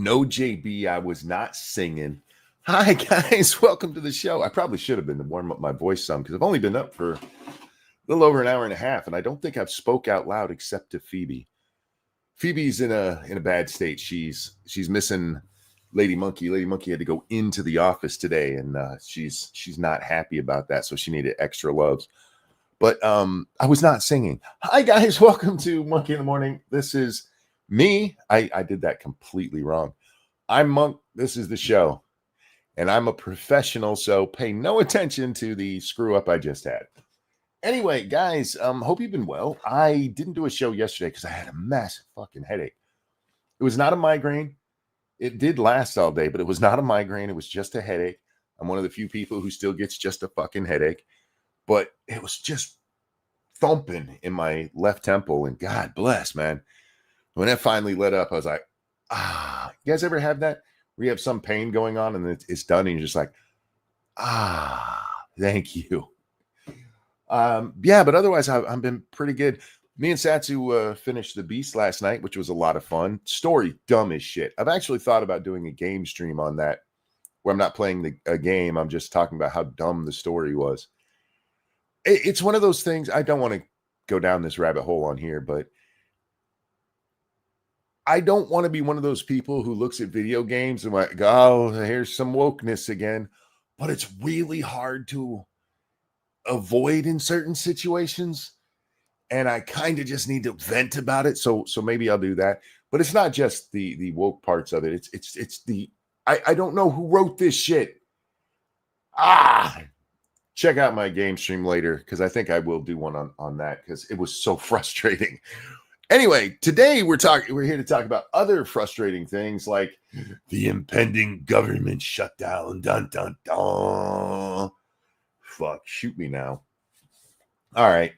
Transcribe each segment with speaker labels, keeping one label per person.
Speaker 1: No, JB, I was not singing. Hi, guys. Welcome to the show. I probably should have been to warm up my voice some because I've only been up for a little over an hour and a half, and I don't think I've spoke out loud except to Phoebe. Phoebe's in a bad state. She's missing Lady Monkey. Lady Monkey had to go into the office today, and she's not happy about that, so she needed extra loves. But I was not singing. Hi, guys. Welcome to Monkey in the Morning. This is me. I did that completely wrong. I'm Monk. This is the show. And I'm a professional, so pay no attention to the screw up I just had. Anyway, guys, hope you've been well. I didn't do a show yesterday because I had a massive fucking headache. It was not a migraine. It did last all day, but it was not a migraine. It was just a headache. I'm one of the few people who still gets just a fucking headache. But it was just thumping in my left temple, and God bless, man. When that finally let up, I was like, you guys ever have that? Where you have some pain going on and it's done, and you're just like, thank you. Yeah, but otherwise, I've been pretty good. Me and Satsu finished The Beast last night, which was a lot of fun. Story dumb as shit. I've actually thought about doing a game stream on that, where I'm not playing a game. I'm just talking about how dumb the story was. It's one of those things. I don't want to go down this rabbit hole on here, but I don't want to be one of those people who looks at video games and like, oh, here's some wokeness again. But it's really hard to avoid in certain situations. And I kind of just need to vent about it. So maybe I'll do that. But it's not just the woke parts of it. It's the I don't know who wrote this shit. Check out my game stream later, because I think I will do one on that, because it was so frustrating. Anyway, today we're here to talk about other frustrating things like the impending government shutdown. Dun dun dun. Fuck, shoot me now. All right.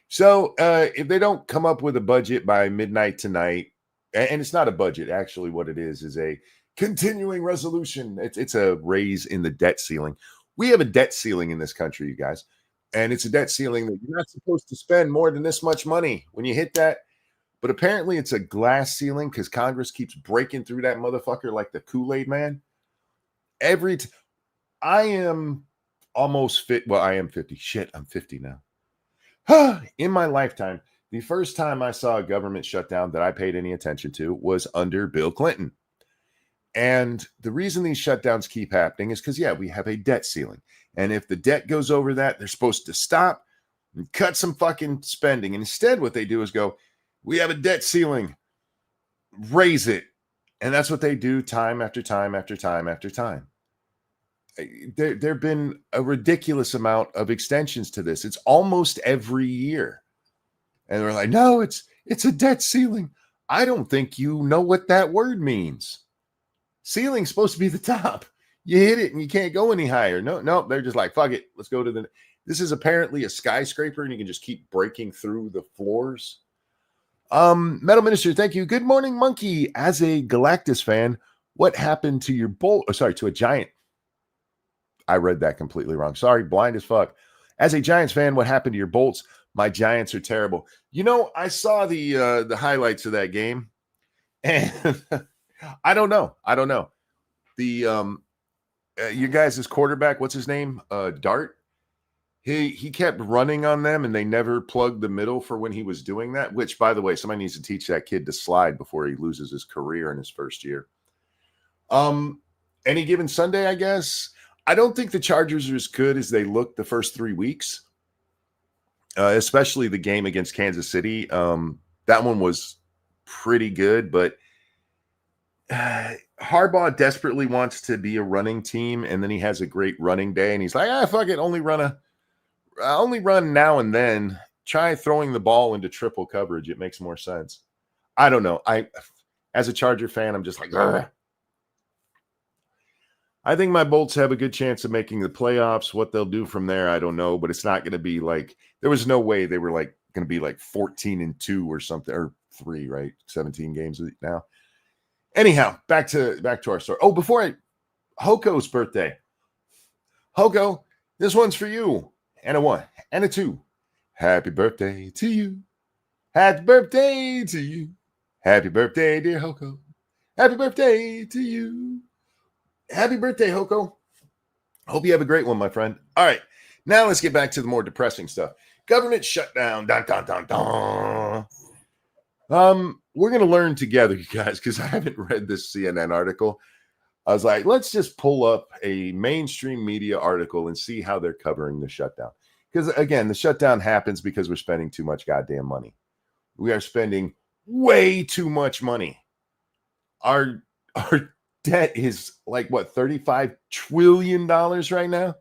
Speaker 1: So if they don't come up with a budget by midnight tonight, and it's not a budget, actually what it is a continuing resolution. It's a raise in the debt ceiling. We have a debt ceiling in this country, you guys. And it's a debt ceiling that you're not supposed to spend more than this much money. When you hit that, but apparently it's a glass ceiling because Congress keeps breaking through that motherfucker like the Kool-Aid man. I am almost fit. Well, I am 50. Shit, I'm 50 now. In my lifetime, the first time I saw a government shutdown that I paid any attention to was under Bill Clinton. And the reason these shutdowns keep happening is because, we have a debt ceiling. And if the debt goes over that, they're supposed to stop and cut some fucking spending. And instead, what they do is go, we have a debt ceiling, raise it. And that's what they do time after time after time after time. There have been a ridiculous amount of extensions to this. It's almost every year. And they're like, no, it's a debt ceiling. I don't think you know what that word means. Ceiling's supposed to be the top. You hit it and you can't go any higher. No, they're just like, fuck it. Let's go to this is apparently a skyscraper and you can just keep breaking through the floors. Metal Minister, thank you. Good morning, Monkey. As a Galactus fan, what happened to your to a Giant? I read that completely wrong. Sorry, blind as fuck. As a Giants fan, what happened to your Bolts? My Giants are terrible. I saw the highlights of that game, and I don't know. The you guys' quarterback, what's his name? Dart. He kept running on them, and they never plugged the middle for when he was doing that, which, by the way, somebody needs to teach that kid to slide before he loses his career in his first year. Any given Sunday, I guess. I don't think the Chargers are as good as they looked the first 3 weeks, especially the game against Kansas City. That one was pretty good, but Harbaugh desperately wants to be a running team, and then he has a great running day, and he's like, fuck it, only run now and then. Try throwing the ball into triple coverage. It makes more sense. I don't know. As a Charger fan, I'm just like, ugh. I think my Bolts have a good chance of making the playoffs. What they'll do from there, I don't know, but it's not going to be like, there was no way they were like going to be like 14-2 or something, or 3, right? 17 games now. Anyhow, back to our story. Oh, Hoko's birthday. Hoko, this one's for you. And a 1 and a 2. Happy birthday to you. Happy birthday to you. Happy birthday, dear Hoko. Happy birthday to you. Happy birthday, Hoko. Hope you have a great one, my friend. All right, now let's get back to the more depressing stuff. Government shutdown. Dun, dun, dun, dun. We're going to learn together, you guys, because I haven't read this CNN article. I was like, let's just pull up a mainstream media article and see how they're covering the shutdown. Because again, the shutdown happens because we're spending too much goddamn money. We are spending way too much money. Our debt is like what, $35 trillion right now?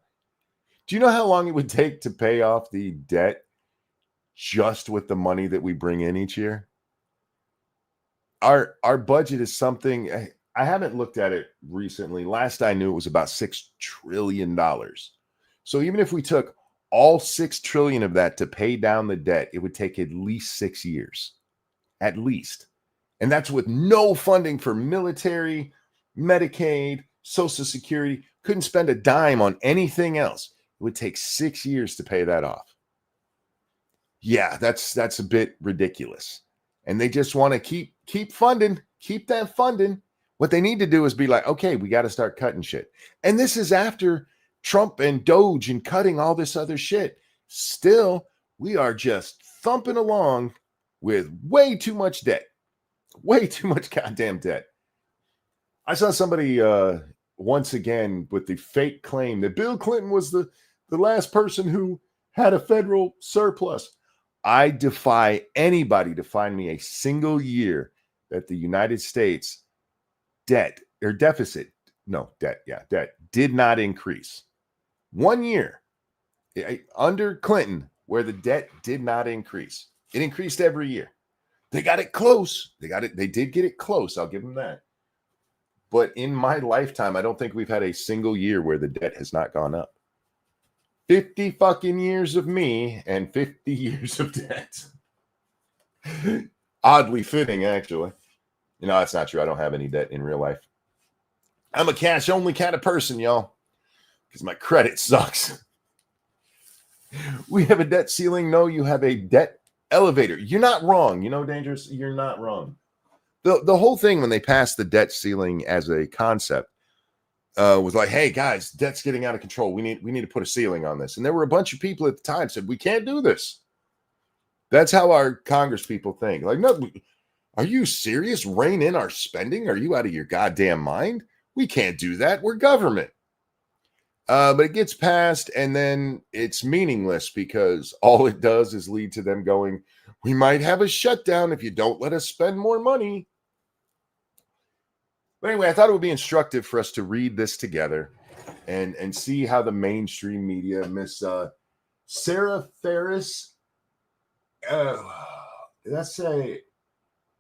Speaker 1: Do you know how long it would take to pay off the debt just with the money that we bring in each year? Our budget is something, I haven't looked at it recently. Last I knew, it was about $6 trillion. So even if we took all $6 trillion of that to pay down the debt, it would take at least 6 years, at least. And that's with no funding for military, Medicaid, Social Security. Couldn't spend a dime on anything else. It would take 6 years to pay that off. Yeah, that's a bit ridiculous. And they just want to keep funding, keep that funding. What they need to do is be like, okay, we got to start cutting shit. And this is after Trump and Doge and cutting all this other shit. Still, we are just thumping along with way too much debt. Way too much goddamn debt. I saw somebody once again with the fake claim that Bill Clinton was the last person who had a federal surplus. I defy anybody to find me a single year that the United States debt did not increase. 1 year under Clinton where the debt did not increase. It increased every year. They got it close. They did get it close. I'll give them that. But in my lifetime, I don't think we've had a single year where the debt has not gone up. 50 fucking years of me and 50 years of debt. Oddly fitting, actually. You know, that's not true. I don't have any debt in real life. I'm a cash-only kind of person, y'all, because my credit sucks. We have a debt ceiling. No, you have a debt elevator. You're not wrong. You know, Dangerous, you're not wrong. The whole thing when they passed the debt ceiling as a concept was like, hey, guys, debt's getting out of control. We need to put a ceiling on this. And there were a bunch of people at the time said, we can't do this. That's how our Congress people think. Like, no, are you serious? Rein in our spending? Are you out of your goddamn mind? We can't do that. We're government. But it gets passed, and then it's meaningless because all it does is lead to them going, we might have a shutdown if you don't let us spend more money. But anyway, I thought it would be instructive for us to read this together and see how the mainstream media, Miss Sarah Ferris, let's say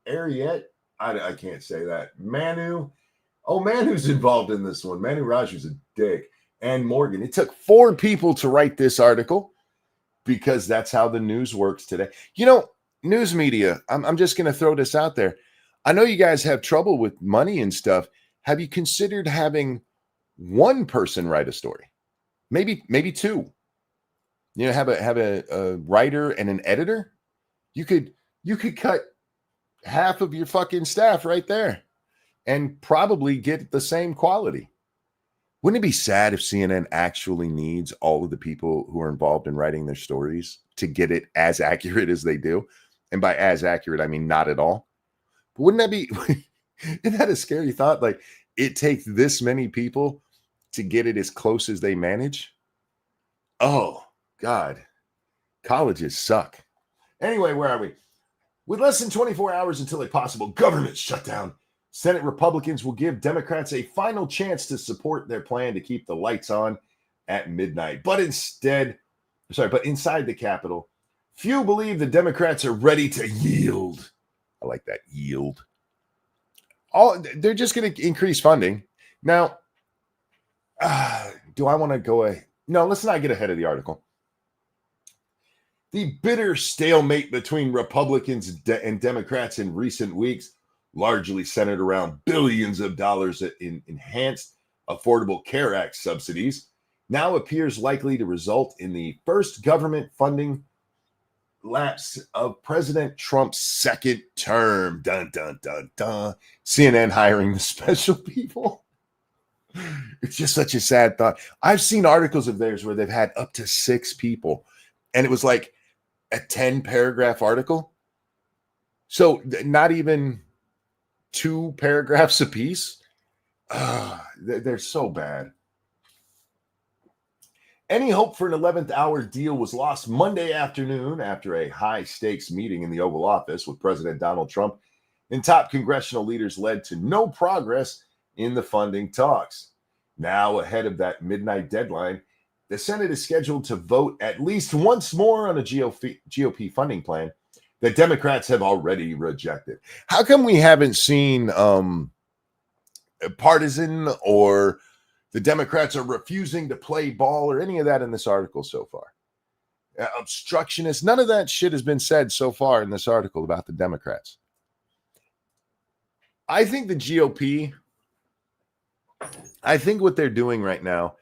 Speaker 1: Ariette, I can't say that. Manu's involved in this one. Manu Raju's a dick. And Morgan. It took 4 people to write this article because that's how the news works today. You know, news media, I'm just going to throw this out there. I know you guys have trouble with money and stuff. Have you considered having one person write a story? Maybe 2. You know, have a writer and an editor. You could cut half of your fucking staff right there and probably get the same quality. Wouldn't it be sad if CNN actually needs all of the people who are involved in writing their stories to get it as accurate as they do? And by as accurate, I mean not at all. But wouldn't that be, isn't that a scary thought? Like, it takes this many people to get it as close as they manage? Oh, God. Colleges suck. Anyway, where are we? With less than 24 hours until a possible government shutdown, Senate Republicans will give Democrats a final chance to support their plan to keep the lights on at midnight. But inside the Capitol, few believe the Democrats are ready to yield. I like that, yield. They're just going to increase funding. Now, do I want to go No, let's not get ahead of the article. The bitter stalemate between Republicans and Democrats in recent weeks largely centered around billions of dollars in enhanced Affordable Care Act subsidies, now appears likely to result in the first government funding lapse of President Trump's second term. Dun, dun, dun, dun. CNN hiring the special people. It's just such a sad thought. I've seen articles of theirs where they've had up to 6 people, and it was like a 10-paragraph article. So not even 2 paragraphs apiece. They're so bad. Any hope for an 11th hour deal was lost Monday afternoon after a high-stakes meeting in the Oval Office with President Donald Trump and top congressional leaders led to no progress in the funding talks. Now, ahead of that midnight deadline, the Senate is scheduled to vote at least once more on a GOP funding plan that Democrats have already rejected. How come we haven't seen partisan or the Democrats are refusing to play ball or any of that in this article so far? Obstructionist, none of that shit has been said so far in this article about the Democrats. I think the GOP, I think what they're doing right now,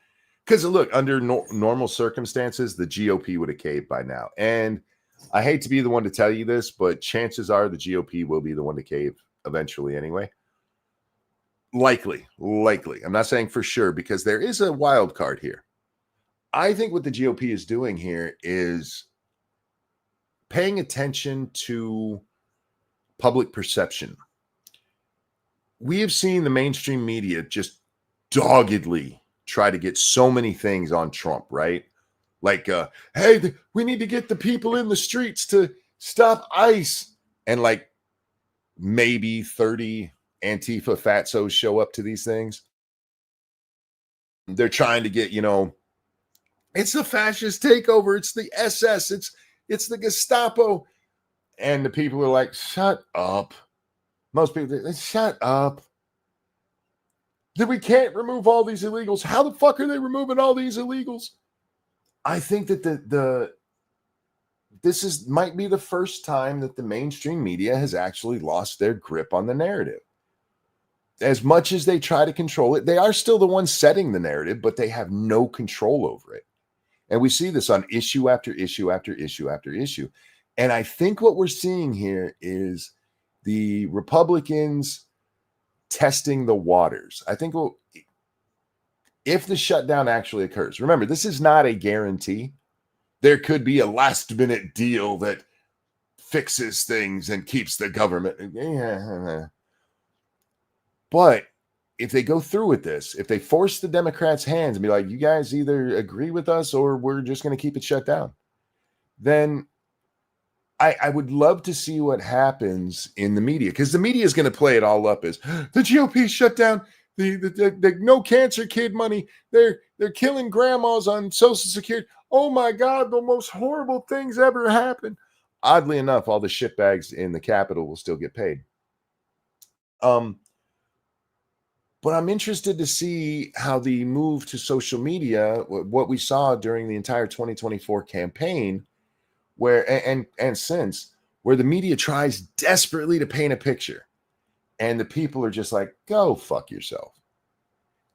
Speaker 1: because look, under normal circumstances, the GOP would have caved by now. And I hate to be the one to tell you this, but chances are the GOP will be the one to cave eventually anyway. Likely. I'm not saying for sure because there is a wild card here. I think what the GOP is doing here is paying attention to public perception. We have seen the mainstream media just doggedly try to get so many things on Trump, right? Like, hey, we need to get the people in the streets to stop ICE. And like maybe 30 Antifa fatsos show up to these things. They're trying to get, it's the fascist takeover. It's the SS. It's the Gestapo. And the people are like, shut up. Most people, shut up. That we can't remove all these illegals. How the fuck are they removing all these illegals? I think that this might be the first time that the mainstream media has actually lost their grip on the narrative. As much as they try to control it, they are still the ones setting the narrative, but they have no control over it. And we see this on issue after issue after issue after issue. And I think what we're seeing here is the Republicans testing the waters. I think if the shutdown actually occurs, remember, this is not a guarantee. There could be a last minute deal that fixes things and keeps the government. But if they go through with this, if they force the Democrats' hands and be like, you guys either agree with us or we're just going to keep it shut down, then I would love to see what happens in the media, because the media is going to play it all up as the GOP shut down the no cancer kid money. They're killing grandmas on Social Security. Oh my God, the most horrible things ever happened. Oddly enough, all the shitbags in the Capitol will still get paid. But I'm interested to see how the move to social media, what we saw during the entire 2024 campaign, where the media tries desperately to paint a picture and the people are just like, go fuck yourself.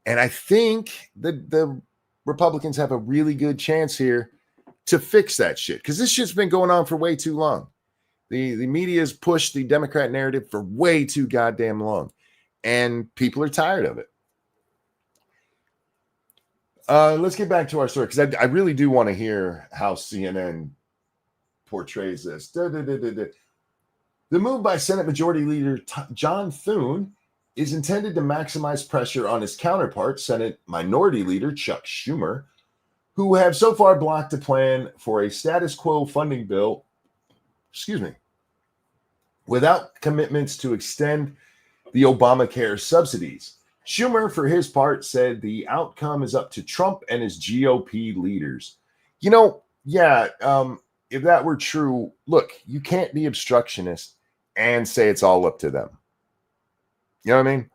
Speaker 1: And I think that the Republicans have a really good chance here to fix that shit, because this shit's been going on for way too long. The media has pushed the Democrat narrative for way too goddamn long, and people are tired of it. Let's get back to our story, because I really do want to hear how CNN portrays this. The move by Senate Majority Leader John Thune is intended to maximize pressure on his counterpart, Senate Minority Leader Chuck Schumer, who have so far blocked a plan for a status quo funding bill, without commitments to extend the Obamacare subsidies. Schumer, for his part, said the outcome is up to Trump and his GOP leaders. If that were true, look, you can't be obstructionist and say it's all up to them. You know what I mean?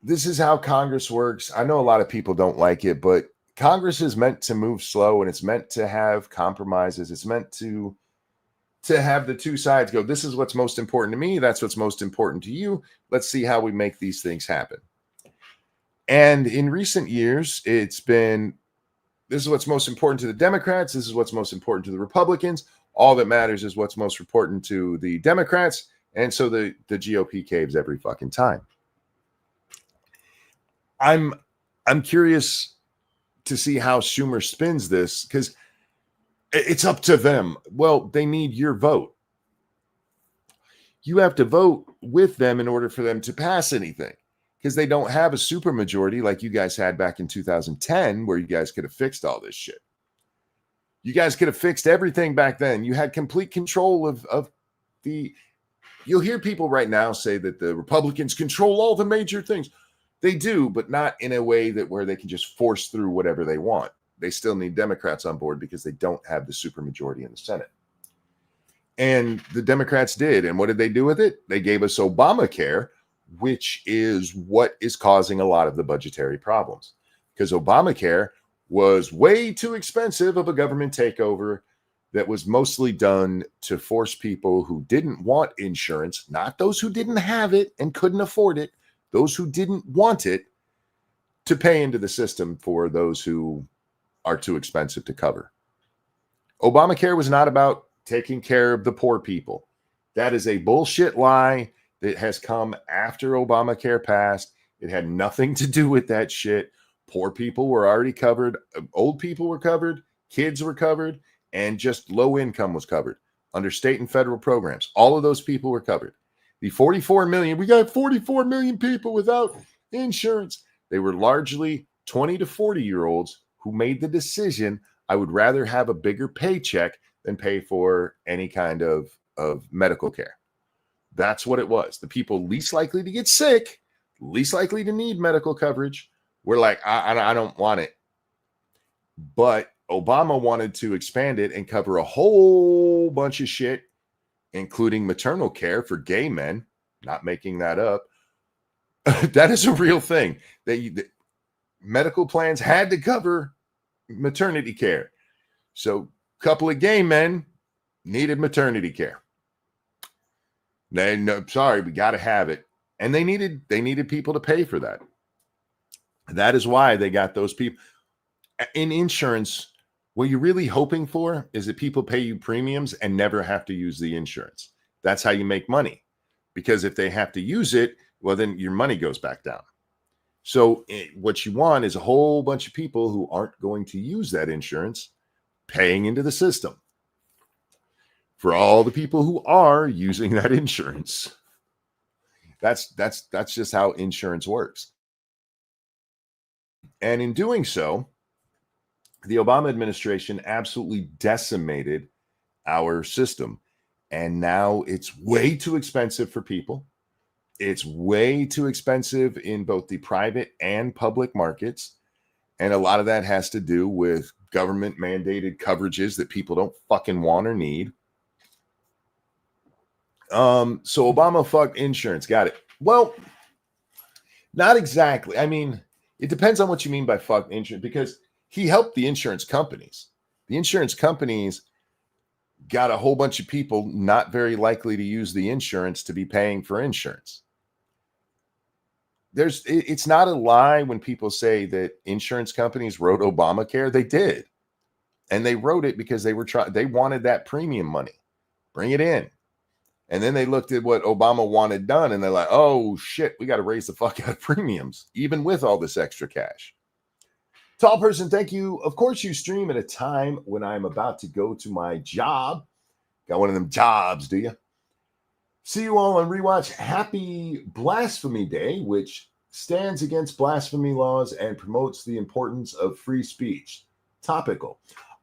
Speaker 1: This is how Congress works. I know a lot of people don't like it, but Congress is meant to move slow, and it's meant to have compromises. It's meant to have the two sides go, this is what's most important to me. That's what's most important to you. Let's see how we make these things happen. And in recent years, it's been, this is what's most important to the Democrats. This is what's most important to the Republicans. All that matters is what's most important to the Democrats. And so the GOP caves every fucking time. I'm curious to see how Schumer spins this, because it's up to them. Well, they need your vote. You have to vote with them in order for them to pass anything, because they don't have a supermajority like you guys had back in 2010, where you guys could have fixed all this shit. You guys could have fixed everything back then. You had complete control of the. You'll hear people right now say that the Republicans control all the major things. They do, but not in a way that where they can just force through whatever they want. They still need Democrats on board because they don't have the supermajority in the Senate. And the Democrats did. And what did they do with it? They gave us Obamacare, which is what is causing a lot of the budgetary problems. Because Obamacare was way too expensive of a government takeover that was mostly done to force people who didn't want insurance, not those who didn't have it and couldn't afford it, those who didn't want it, to pay into the system for those who are too expensive to cover. Obamacare was not about taking care of the poor people. That is a bullshit lie that has come after Obamacare passed. It had nothing to do with that shit. Poor people were already covered. Old people were covered. Kids were covered. And just low income was covered under state and federal programs. All of those people were covered. The 44 million, we got 44 million people without insurance. They were largely 20 to 40-year-olds who made the decision, I would rather have a bigger paycheck than pay for any kind of medical care. That's what it was. The people least likely to get sick, least likely to need medical coverage, were like, I don't want it. But Obama wanted to expand it and cover a whole bunch of shit, including maternal care for gay men. Not making that up. That is a real thing. The medical plans had to cover maternity care. So a couple of gay men needed maternity care. No, sorry, we got to have it. And they needed people to pay for that. That is why they got those people. In insurance, what you're really hoping for is that people pay you premiums and never have to use the insurance. That's how you make money. Because if they have to use it, well, then your money goes back down. So what you want is a whole bunch of people who aren't going to use that insurance paying into the system for all the people who are using that insurance. That's just how insurance works. And in doing so, the Obama administration absolutely decimated our system. And now it's way too expensive for people. It's way too expensive in both the private and public markets. And a lot of that has to do with government mandated coverages that people don't fucking want or need. So Obama fucked insurance. Got it. Well, not exactly. I mean, it depends on what you mean by fucked insurance, because he helped the insurance companies. The insurance companies got a whole bunch of people not very likely to use the insurance to be paying for insurance. It's not a lie when people say that insurance companies wrote Obamacare. They did. And they wrote it because they wanted that premium money. Bring it in. And then they looked at what Obama wanted done and they're like, oh shit, we got to raise the fuck out of premiums, even with all this extra cash. Tall person, thank you. Of course, you stream at a time when I'm about to go to my job. Got one of them jobs, do you? See you all on Rewatch. Happy Blasphemy Day, which stands against blasphemy laws and promotes the importance of free speech. Topical.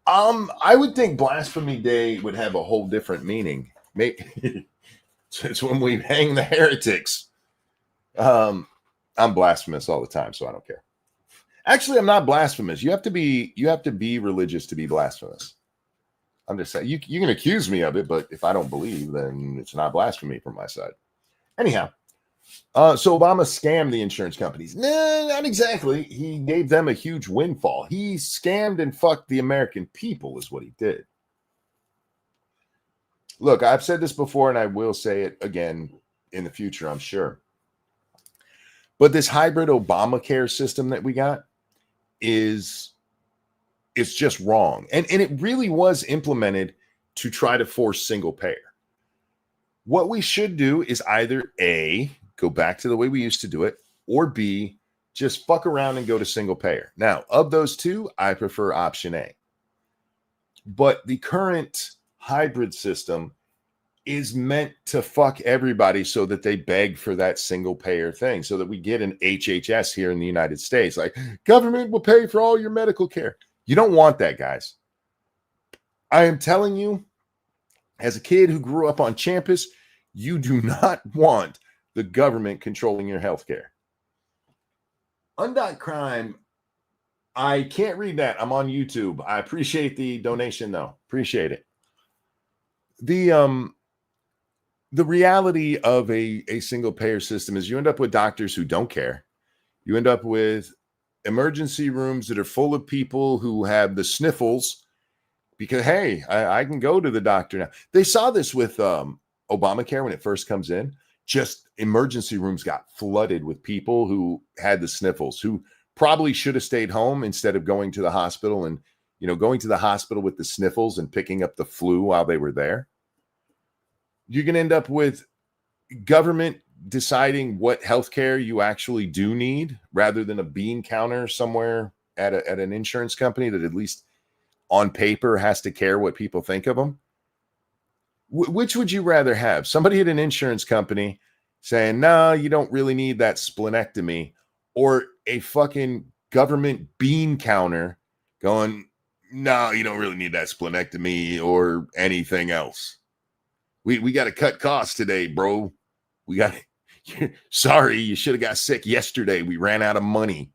Speaker 1: I would think Blasphemy Day would have a whole different meaning. Maybe it's when we hang the heretics. I'm blasphemous all the time, so I don't care. Actually, I'm not blasphemous. You have to be religious to be blasphemous. I'm just saying, you can accuse me of it, but if I don't believe, then it's not blasphemy from my side. Anyhow, so Obama scammed the insurance companies. No, not exactly. He gave them a huge windfall. He scammed and fucked the American people is what he did. Look, I've said this before, and I will say it again in the future, I'm sure. But this hybrid Obamacare system that we got it's just wrong. And it really was implemented to try to force single payer. What we should do is either A, go back to the way we used to do it, or B, just fuck around and go to single payer. Now, of those two, I prefer option A. But the current hybrid system is meant to fuck everybody so that they beg for that single payer thing, so that we get an HHS here in the United States. Like, government will pay for all your medical care. You don't want that, guys. I am telling you, as a kid who grew up on campus, you do not want the government controlling your health care. Undot Crime, I can't read that. I'm on YouTube. I appreciate the donation, though. Appreciate it. The reality of a single payer system is you end up with doctors who don't care. You end up with emergency rooms that are full of people who have the sniffles because, hey, I can go to the doctor now. They saw this with Obamacare when it first comes in. Just emergency rooms got flooded with people who had the sniffles, who probably should have stayed home instead of going to the hospital and, going to the hospital with the sniffles and picking up the flu while they were there. You're going to end up with government deciding what healthcare you actually do need rather than a bean counter somewhere at an insurance company that at least on paper has to care what people think of them. Which would you rather have? Somebody at an insurance company saying, no, you don't really need that splenectomy, or a fucking government bean counter going, no, you don't really need that splenectomy or anything else. We got to cut costs today, bro. Sorry, you should have got sick yesterday. We ran out of money.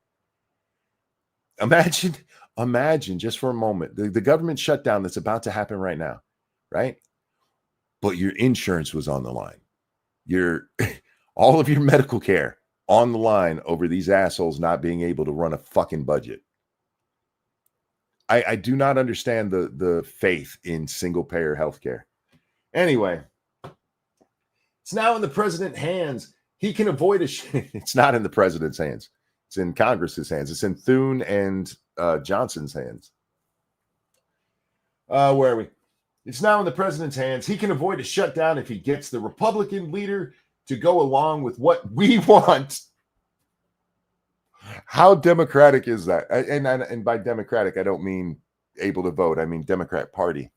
Speaker 1: Imagine just for a moment, the government shutdown that's about to happen right now, right? But your insurance was on the line. All of your medical care on the line over these assholes not being able to run a fucking budget. I do not understand the faith in single payer healthcare. Anyway, it's now in the president's hands. He can avoid it's not in the president's hands. It's in Congress's hands. It's in Thune and Johnson's hands. Where are we? It's now in the president's hands. He can avoid a shutdown if he gets the Republican leader to go along with what we want. How democratic is that? And by democratic, I don't mean able to vote. I mean Democrat Party.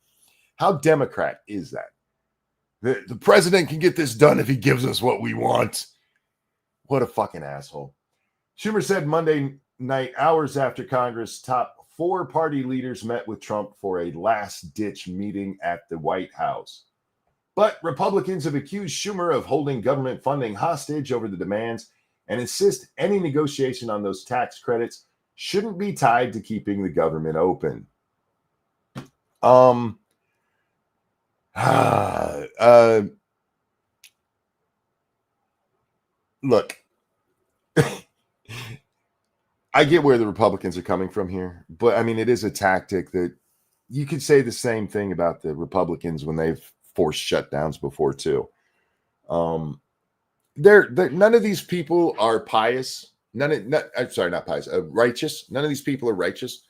Speaker 1: How Democrat is that? The president can get this done if he gives us what we want. What a fucking asshole. Schumer said Monday night, hours after Congress, top 4 party leaders met with Trump for a last-ditch meeting at the White House. But Republicans have accused Schumer of holding government funding hostage over the demands and insist any negotiation on those tax credits shouldn't be tied to keeping the government open. Look, I get where the Republicans are coming from here, but I mean, it is a tactic that you could say the same thing about the Republicans when they've forced shutdowns before too. None of these people are pious. Not pious. Righteous. None of these people are righteous.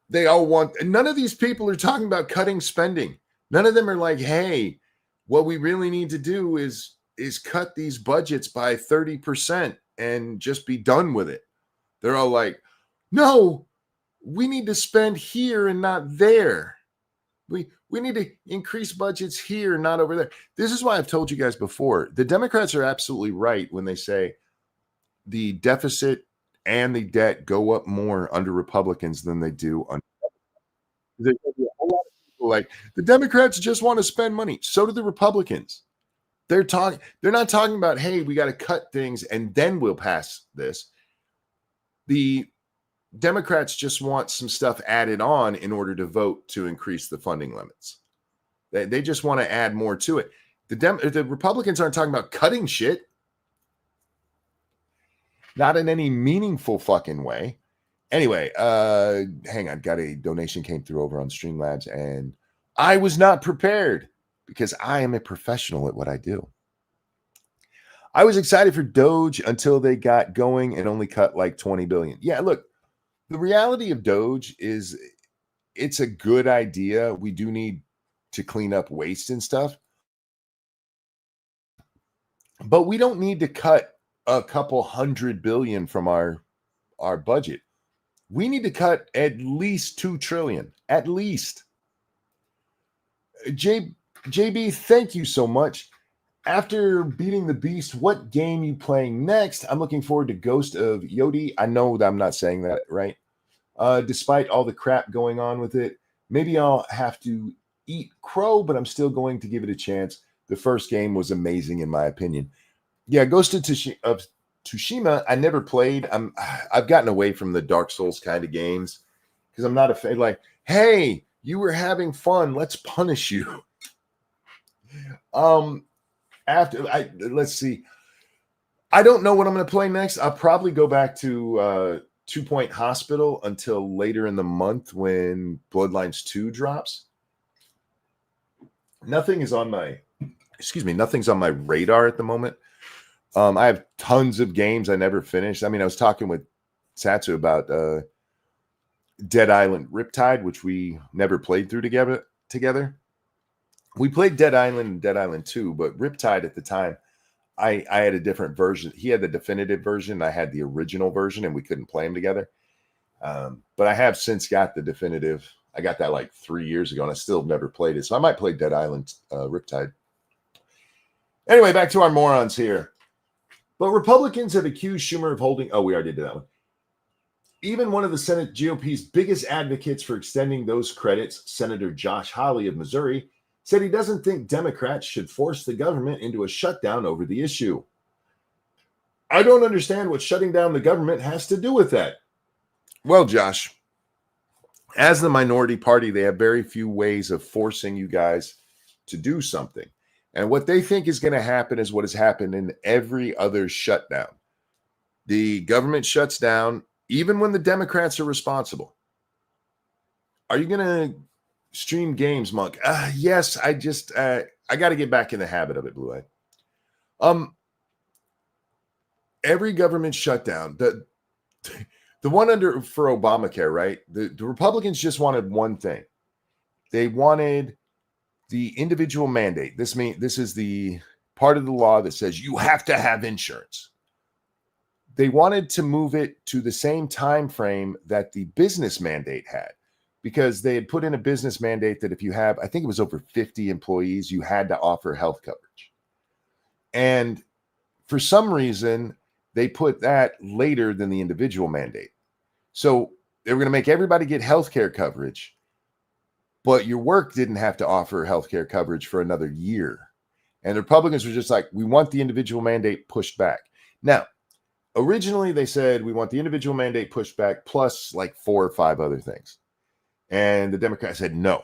Speaker 1: None of these people are talking about cutting spending. None of them are like, hey, what we really need to do is cut these budgets by 30% and just be done with it. They're all like, no, we need to spend here and not there. We need to increase budgets here, not over there. This is why I've told you guys before. The Democrats are absolutely right when they say the deficit and the debt go up more under Republicans than they do under. There's going to be a whole lot of people like the Democrats just want to spend money. So do the Republicans. They're not talking about, hey, we got to cut things and then we'll pass this. The Democrats just want some stuff added on in order to vote to increase the funding limits. They just want to add more to it. The Republicans aren't talking about cutting shit. Not in any meaningful fucking way. Anyway, hang on. Got a donation came through over on Streamlabs, and I was not prepared because I am a professional at what I do. I was excited for Doge until they got going and only cut like 20 billion. Yeah, look, the reality of Doge is it's a good idea. We do need to clean up waste and stuff, but we don't need to cut a couple hundred billion from our budget. We need to cut at least 2 trillion, at least. J, JB, thank you so much. After beating the beast, what game you playing next? I'm looking forward to Ghost of Yodi. I know that I'm not saying that right. Despite all the crap going on with it, maybe I'll have to eat crow, but I'm still going to give it a chance. The first game was amazing in my opinion. Yeah, Ghost of Tsushima, I never played. I've gotten away from the Dark Souls kind of games because I'm not a fan. Like, hey, you were having fun. Let's punish you. Let's see. I don't know what I'm going to play next. I'll probably go back to 2 Point Hospital until later in the month when Bloodlines 2 drops. Nothing's on my radar at the moment. I have tons of games I never finished. I mean, I was talking with Satsu about Dead Island Riptide, which we never played through together. We played Dead Island and Dead Island 2, but Riptide at the time, I had a different version. He had the definitive version. I had the original version, and we couldn't play them together. But I have since got the definitive. I got that like 3 years ago, and I still have never played it. So I might play Dead Island Riptide. Anyway, back to our morons here. But Republicans have accused Schumer of holding... Oh, we already did that one. Even one of the Senate GOP's biggest advocates for extending those credits, Senator Josh Hawley of Missouri, said he doesn't think Democrats should force the government into a shutdown over the issue. I don't understand what shutting down the government has to do with that. Well, Josh, as the minority party, they have very few ways of forcing you guys to do something. And what they think is going to happen is what has happened in every other shutdown. The government shuts down even when the Democrats are responsible. Are you going to stream games, Monk? Yes, I got to get back in the habit of it, Blue Eye. Every government shutdown, the one for Obamacare, right? The Republicans just wanted one thing. They wanted the individual mandate. This is the part of the law that says you have to have insurance. They wanted to move it to the same time frame that the business mandate had, because they had put in a business mandate that if you have, I think it was over 50 employees, you had to offer health coverage. And for some reason, they put that later than the individual mandate. So they were going to make everybody get health care coverage, but your work didn't have to offer healthcare coverage for another year. And the Republicans were just like, we want the individual mandate pushed back. Now, originally they said we want the individual mandate pushed back plus like 4 or 5 other things. And the Democrats said no.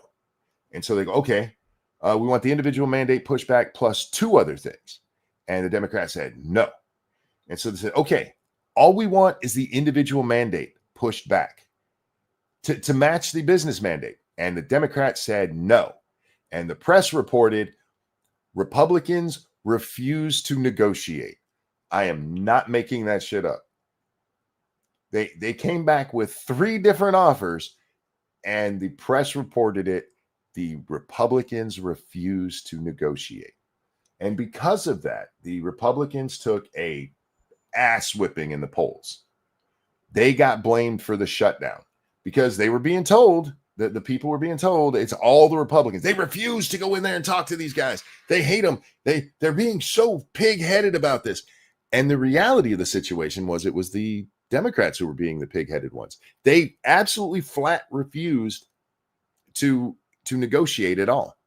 Speaker 1: And so they go, okay, we want the individual mandate pushed back plus 2 other things. And the Democrats said no. And so they said, okay, all we want is the individual mandate pushed back to match the business mandate. And the Democrats said no. And the press reported Republicans refuse to negotiate. I am not making that shit up. They came back with 3 different offers, and the press reported it. The Republicans refused to negotiate. And because of that, the Republicans took a ass whipping in the polls. They got blamed for the shutdown because they were being told... The people were being told it's all the Republicans. They refuse to go in there and talk to these guys. They hate them. They're being so pig-headed about this. And the reality of the situation was it was the Democrats who were being the pig-headed ones. They absolutely flat refused to negotiate at all.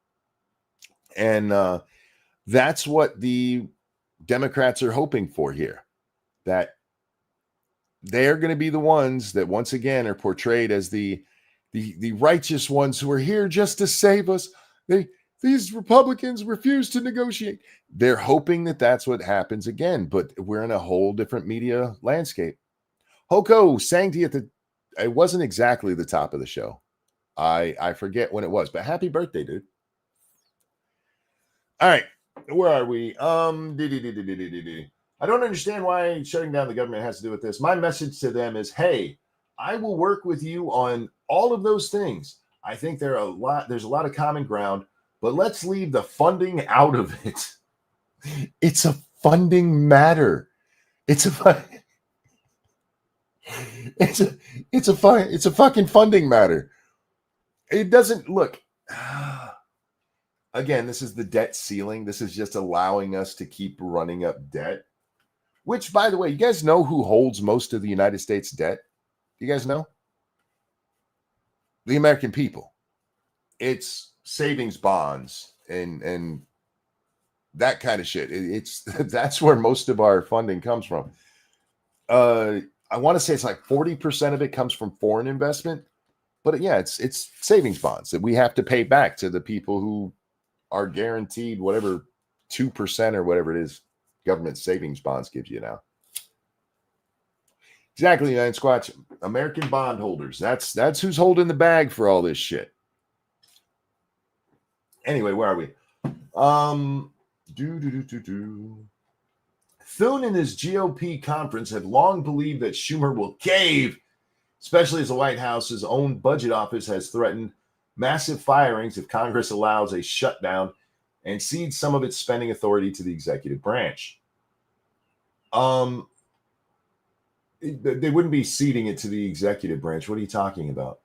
Speaker 1: And that's what the Democrats are hoping for here, that they're going to be the ones that once again are portrayed as the righteous ones who are here just to save us. These Republicans refuse to negotiate. They're hoping that that's what happens again, but we're in a whole different media landscape. Hoko sang to you it wasn't exactly the top of the show. I forget when it was, but happy birthday, dude. All right, where are we? I don't understand why shutting down the government has to do with this. My message to them is, hey, I will work with you on all of those things. I think there's a lot of common ground, but let's leave the funding out of it. It's a funding matter. It's a it's a it's a fucking funding matter. It doesn't look. Again, this is the debt ceiling. This is just allowing us to keep running up debt. Which, by the way, you guys know who holds most of the United States debt? You guys know? The American people. It's savings bonds and that kind of shit. It's that's where most of our funding comes from. I want to say it's like 40% of it comes from foreign investment, but yeah, it's savings bonds that we have to pay back to the people who are guaranteed whatever 2% or whatever it is government savings bonds gives you now. Exactly, Nine Squatch. American bondholders. That's who's holding the bag for all this shit. Anyway, where are we? Thune and his GOP conference have long believed that Schumer will cave, especially as the White House's own budget office has threatened massive firings if Congress allows a shutdown and cedes some of its spending authority to the executive branch. They wouldn't be ceding it to the executive branch. What are you talking about?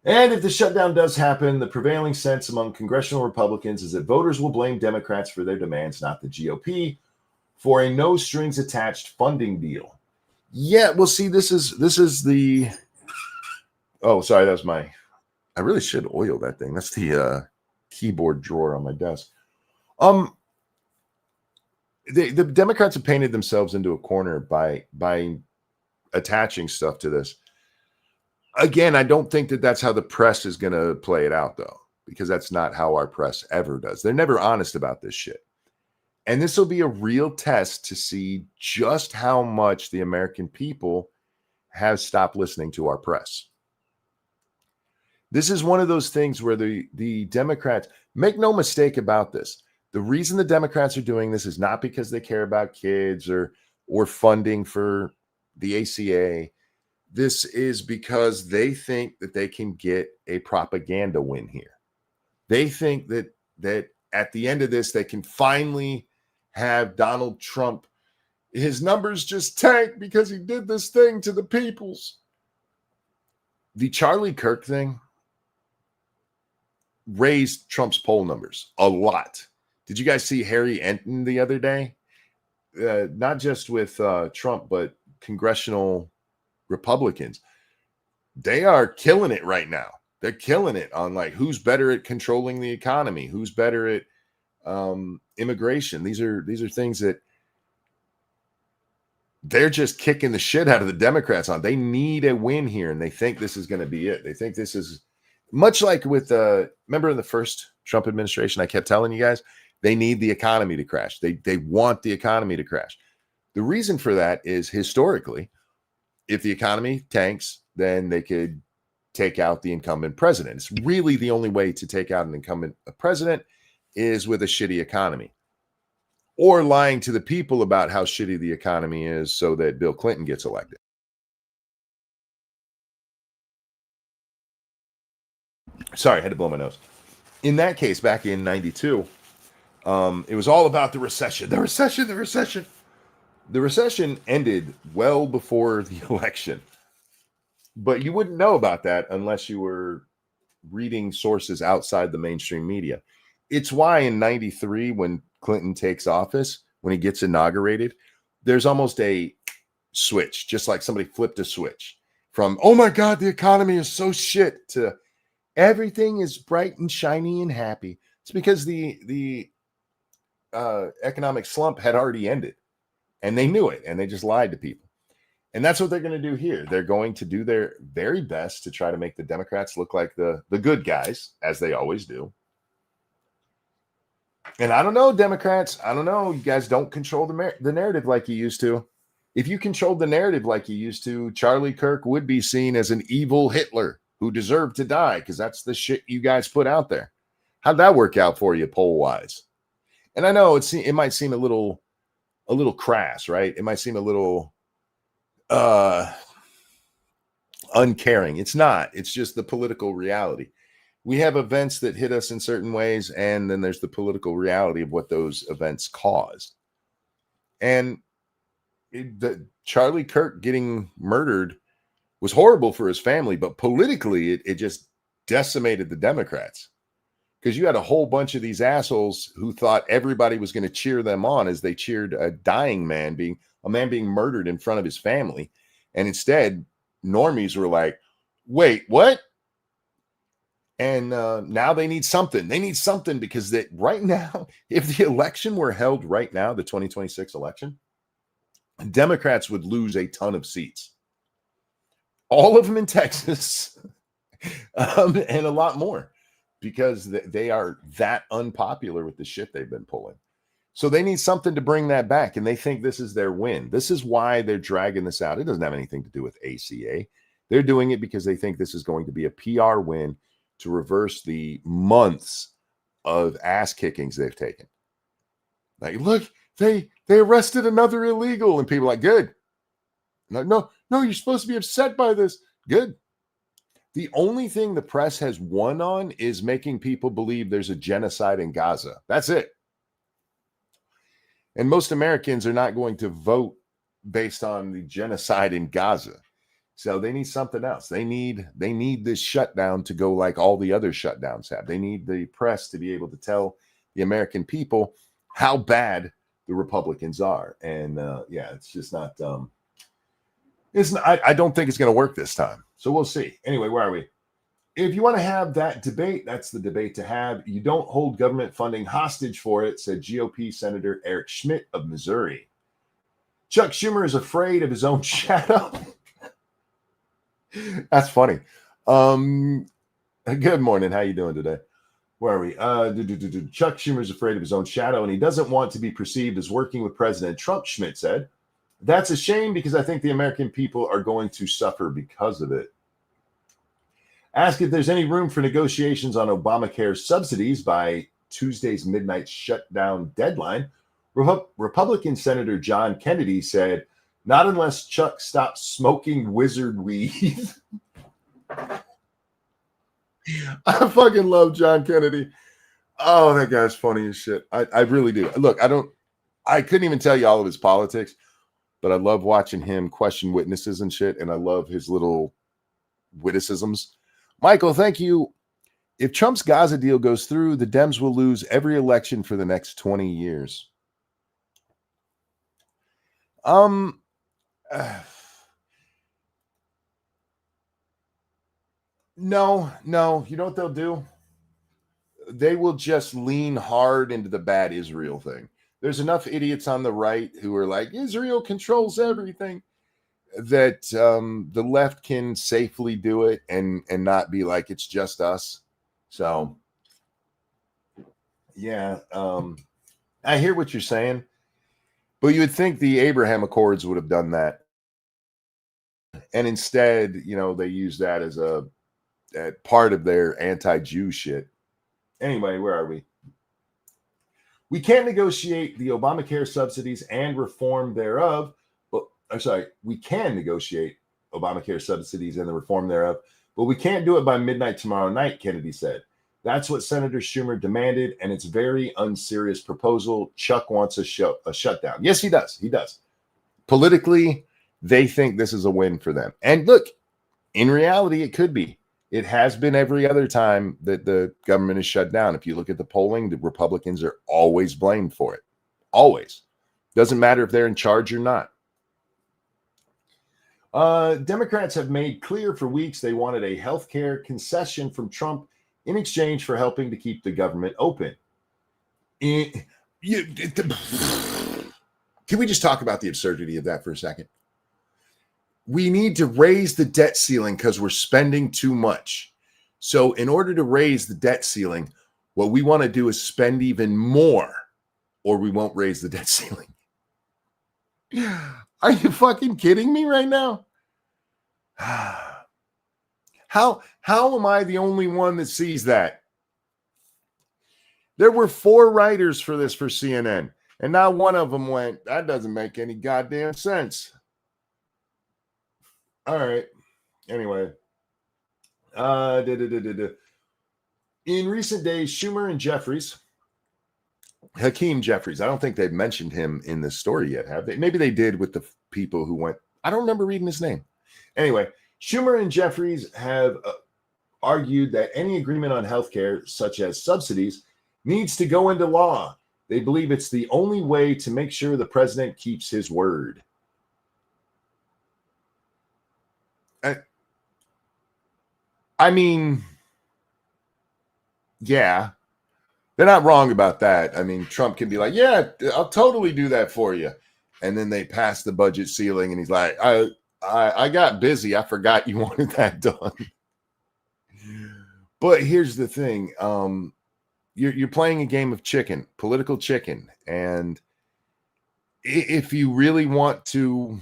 Speaker 1: And if the shutdown does happen, the prevailing sense among congressional Republicans is that voters will blame Democrats for their demands, not the GOP, for a no strings attached funding deal. Yeah, well, see, this is the. Oh, sorry, that was my. I really should oil that thing. That's the keyboard drawer on my desk. The Democrats have painted themselves into a corner by attaching stuff to this. Again, I don't think that that's how the press is going to play it out, though, because that's not how our press ever does. They're never honest about this shit. And this will be a real test to see just how much the American people have stopped listening to our press. This is one of those things where the Democrats, make no mistake about this. The reason the Democrats are doing this is not because they care about kids or funding for the ACA. This is because they think that they can get a propaganda win here. They think that at the end of this, they can finally have Donald Trump, his numbers just tanked because he did this thing to the peoples. The Charlie Kirk thing raised Trump's poll numbers a lot. Did you guys see Harry Enton the other day? Not just with Trump, but congressional Republicans. They are killing it right now. They're killing it on like who's better at controlling the economy, who's better at immigration. These are things that they're just kicking the shit out of the Democrats on. They need a win here, and they think this is going to be it. They think this is much like with remember in the first Trump administration, I kept telling you guys they need the economy to crash. They want the economy to crash. The reason for that is historically, if the economy tanks, then they could take out the incumbent president. It's really the only way to take out an incumbent president is with a shitty economy or lying to the people about how shitty the economy is so that Bill Clinton gets elected. Sorry, I had to blow my nose. In that case, back in 92, it was all about the recession. The recession ended well before the election. But you wouldn't know about that unless you were reading sources outside the mainstream media. It's why in 93, when Clinton takes office, when he gets inaugurated, there's almost a switch, just like somebody flipped a switch from, oh my God, the economy is so shit, to everything is bright and shiny and happy. It's because the economic slump had already ended, and they knew it, and they just lied to people. And that's what they're going to do here. They're going to do their very best to try to make the Democrats look like the good guys, as they always do. And I don't know, Democrats. I don't know. You guys don't control the narrative like you used to. If you controlled the narrative like you used to, Charlie Kirk would be seen as an evil Hitler who deserved to die, because that's the shit you guys put out there. How'd that work out for you, poll-wise? And I know it might seem a little crass, right? It might seem a little uncaring. It's not. It's just the political reality. We have events that hit us in certain ways, and then there's the political reality of what those events caused. And Charlie Kirk getting murdered was horrible for his family, but politically, it just decimated the Democrats, because you had a whole bunch of these assholes who thought everybody was going to cheer them on as they cheered a dying man being murdered in front of his family. And instead, normies were like, wait, what? And now they need something. They need something, because that right now, if the election were held right now, the 2026 election, Democrats would lose a ton of seats. All of them in Texas, and a lot more, because they are that unpopular with the shit they've been pulling. So they need something to bring that back, and they think this is their win. This is why they're dragging this out. It doesn't have anything to do with ACA. They're doing it because they think this is going to be a PR win to reverse the months of ass kickings they've taken. Like, look, they arrested another illegal, and people are like, good. No, you're supposed to be upset by this. Good. The only thing the press has won on is making people believe there's a genocide in Gaza. That's it. And most Americans are not going to vote based on the genocide in Gaza. So they need something else. They need this shutdown to go like all the other shutdowns have. They need the press to be able to tell the American people how bad the Republicans are. And it's just not. I don't think it's going to work this time. So we'll see. Anyway, where are we? If you want to have that debate, that's the debate to have. You don't hold government funding hostage for it, said GOP Senator Eric Schmidt of Missouri. Chuck Schumer is afraid of his own shadow. That's funny. Good morning. How you doing today? Where are we? Chuck Schumer is afraid of his own shadow, and he doesn't want to be perceived as working with President Trump, Schmidt said. That's a shame, because I think the American people are going to suffer because of it. Asked if there's any room for negotiations on Obamacare subsidies by Tuesday's midnight shutdown deadline, Republican Senator John Kennedy said, not unless Chuck stops smoking wizard weed. I fucking love John Kennedy. Oh, that guy's funny as shit. I really do. Look, I couldn't even tell you all of his politics, but I love watching him question witnesses and shit, and I love his little witticisms. Michael, thank you. If Trump's Gaza deal goes through, the Dems will lose every election for the next 20 years. No. You know what they'll do? They will just lean hard into the bad Israel thing. There's enough idiots on the right who are like, Israel controls everything, that the left can safely do it and not be like, it's just us. So, yeah, I hear what you're saying, but you would think the Abraham Accords would have done that. And instead, they use that as a part of their anti-Jew shit. Anyway, where are we? We can't negotiate the Obamacare subsidies and reform thereof. We can negotiate Obamacare subsidies and the reform thereof, but we can't do it by midnight tomorrow night, Kennedy said. That's what Senator Schumer demanded, and it's a very unserious proposal. Chuck wants a shutdown. Yes, he does. He does. Politically, they think this is a win for them. And look, in reality, it could be. It has been every other time that the government is shut down. If you look at the polling, the Republicans are always blamed for it. Always. Doesn't matter if they're in charge or not. Democrats have made clear for weeks they wanted a healthcare concession from Trump in exchange for helping to keep the government open. Can we just talk about the absurdity of that for a second? We need to raise the debt ceiling because we're spending too much. So in order to raise the debt ceiling, what we want to do is spend even more, or we won't raise the debt ceiling. Are you fucking kidding me right now? How am I the only one that sees that? There were 4 writers for this for CNN, and now one of them went, that doesn't make any goddamn sense. All right. Anyway, in recent days, Schumer and Hakeem Jeffries, I don't think they've mentioned him in this story yet, have they? Maybe they did with the people who went. I don't remember reading his name. Anyway, Schumer and Jeffries have argued that any agreement on healthcare, such as subsidies, needs to go into law. They believe it's the only way to make sure the president keeps his word. I mean, yeah, they're not wrong about that. I mean, Trump can be like, yeah, I'll totally do that for you. And then they pass the budget ceiling and he's like, I got busy. I forgot you wanted that done. But here's the thing. You're playing a game of chicken, political chicken. And if you really want to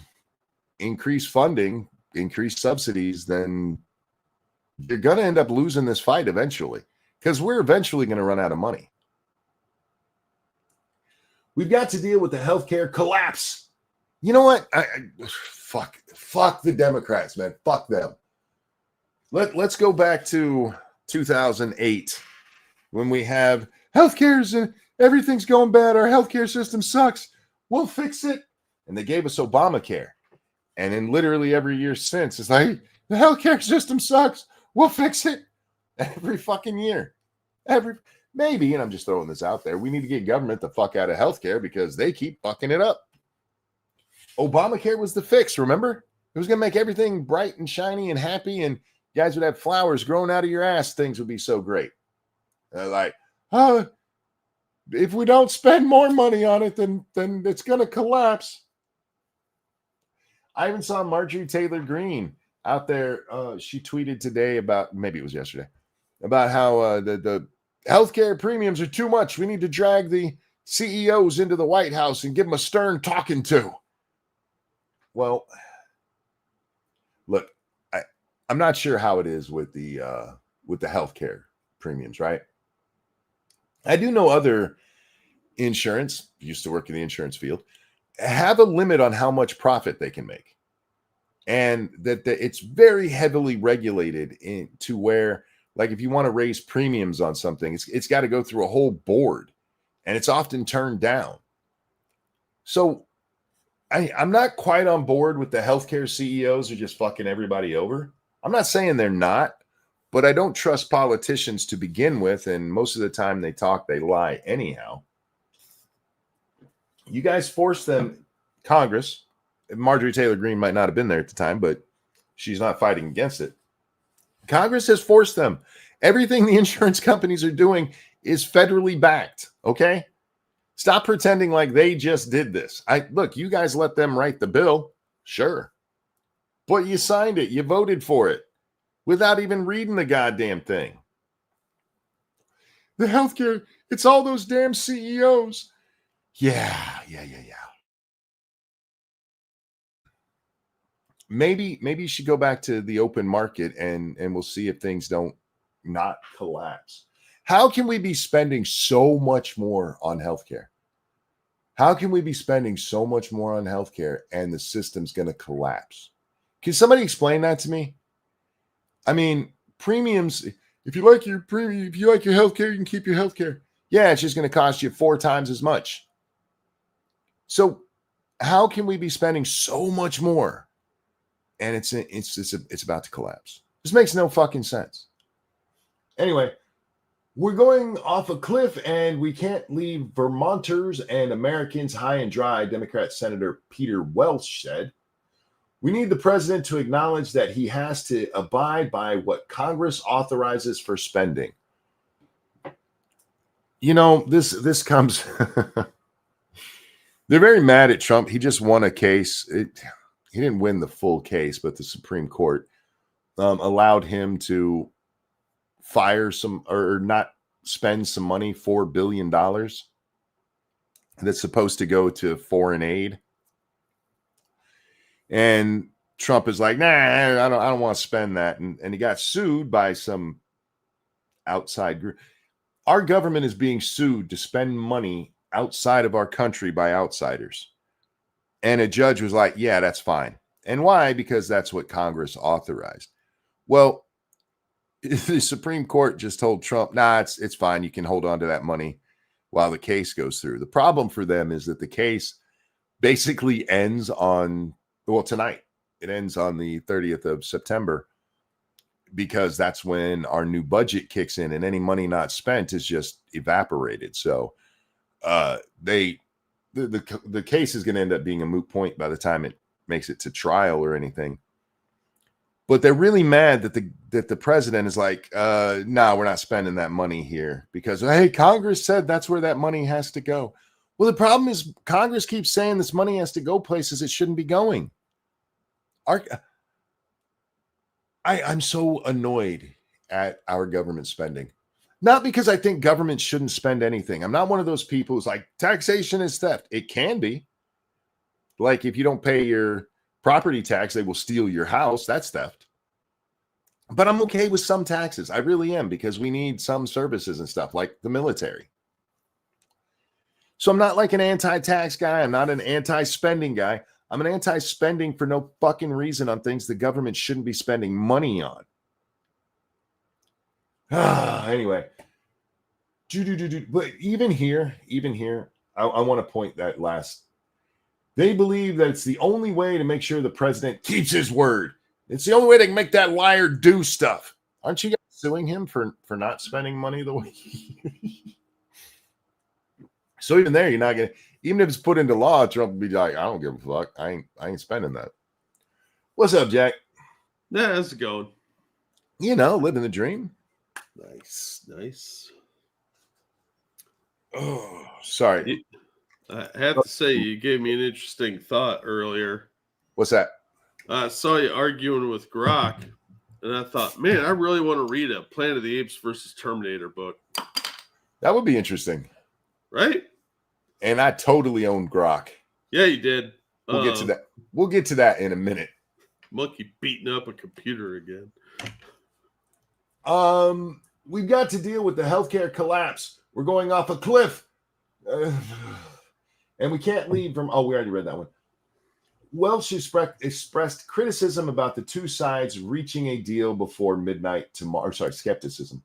Speaker 1: increase funding, increase subsidies, then you're going to end up losing this fight eventually, because we're eventually going to run out of money. We've got to deal with the healthcare collapse. You know what? Fuck the Democrats, man. Fuck them. Let's go back to 2008 when we have healthcare's and everything's going bad. Our healthcare system sucks. We'll fix it. And they gave us Obamacare. And in literally every year since, it's like, the healthcare system sucks. We'll fix it. Every fucking year. Maybe, and I'm just throwing this out there, we need to get government the fuck out of healthcare because they keep fucking it up. Obamacare was the fix, remember? It was going to make everything bright and shiny and happy, and you guys would have flowers growing out of your ass. Things would be so great. If we don't spend more money on it, then it's going to collapse. I even saw Marjorie Taylor Greene out there. She tweeted today about, maybe it was yesterday, about how the healthcare premiums are too much. We need to drag the CEOs into the White House and give them a stern talking to. Well, look, I'm not sure how it is with the healthcare premiums, right? I do know other insurance, used to work in the insurance field, have a limit on how much profit they can make. And that it's very heavily regulated to where, like, if you want to raise premiums on something, it's got to go through a whole board, and it's often turned down. So I'm not quite on board with the healthcare CEOs who just fucking everybody over. I'm not saying they're not, but I don't trust politicians to begin with, and most of the time they talk, they lie anyhow. You guys force them, Congress. Marjorie Taylor Greene might not have been there at the time, but she's not fighting against it. Congress has forced them. Everything the insurance companies are doing is federally backed, okay? Stop pretending like they just did this. Look, you guys let them write the bill, sure. But you signed it. You voted for it without even reading the goddamn thing. The healthcare, it's all those damn CEOs. Yeah. Maybe you should go back to the open market and we'll see if things don't not collapse. How can we be spending so much more on healthcare? How can we be spending so much more on healthcare and the system's going to collapse? Can somebody explain that to me? I mean, premiums, if you like your premium, if you like your healthcare, you can keep your healthcare. Yeah, it's just going to cost you 4 times as much. So how can we be spending so much more? And it's about to collapse. This makes no fucking sense. Anyway, we're going off a cliff and we can't leave Vermonters and Americans high and dry, Democrat Senator Peter Welch said. We need the president to acknowledge that he has to abide by what Congress authorizes for spending. You know, this comes... They're very mad at Trump. He just won a case. He didn't win the full case, but the Supreme Court allowed him to fire some or not spend some money, $4 billion that's supposed to go to foreign aid. And Trump is like, nah, I don't want to spend that. And he got sued by some outside group. Our government is being sued to spend money outside of our country by outsiders. And a judge was like, yeah, that's fine. And why? Because that's what Congress authorized. Well, the Supreme Court just told Trump, nah, it's fine. You can hold on to that money while the case goes through. The problem for them is that the case basically ends on, well, tonight. It ends on the 30th of September because that's when our new budget kicks in and any money not spent is just evaporated. So the case is going to end up being a moot point by the time it makes it to trial or anything. But they're really mad that the president is like, no, we're not spending that money here because, hey, Congress said that's where that money has to go. Well, the problem is Congress keeps saying this money has to go places it shouldn't be going. I'm so annoyed at our government spending. Not because I think government shouldn't spend anything. I'm not one of those people who's like, taxation is theft. It can be. Like if you don't pay your property tax, they will steal your house. That's theft. But I'm okay with some taxes. I really am, because we need some services and stuff like the military. So I'm not like an anti-tax guy. I'm not an anti-spending guy. I'm an anti-spending for no fucking reason on things the government shouldn't be spending money on. Anyway. But even here, I want to point that last. They believe that it's the only way to make sure the president keeps his word. It's the only way they can make that liar do stuff. Aren't you guys suing him for not spending money the way So even there, you're not going to, even if it's put into law, Trump will be like, I don't give a fuck. I ain't spending that. What's up, Jack?
Speaker 2: Yeah, how's it going?
Speaker 1: Living the dream.
Speaker 2: Nice.
Speaker 1: Oh, sorry.
Speaker 2: I have to say, you gave me an interesting thought earlier.
Speaker 1: What's that?
Speaker 2: I saw you arguing with Grok, and I thought, man, I really want to read a Planet of the Apes versus Terminator book.
Speaker 1: That would be interesting.
Speaker 2: Right?
Speaker 1: And I totally own Grok.
Speaker 2: Yeah, you did.
Speaker 1: We'll get to that. We'll get to that in a minute.
Speaker 2: Monkey beating up a computer again.
Speaker 1: We've got to deal with the healthcare collapse. We're going off a cliff. And we can't leave from, we already read that one. Welsh expressed criticism about the two sides reaching a deal before midnight tomorrow. Skepticism.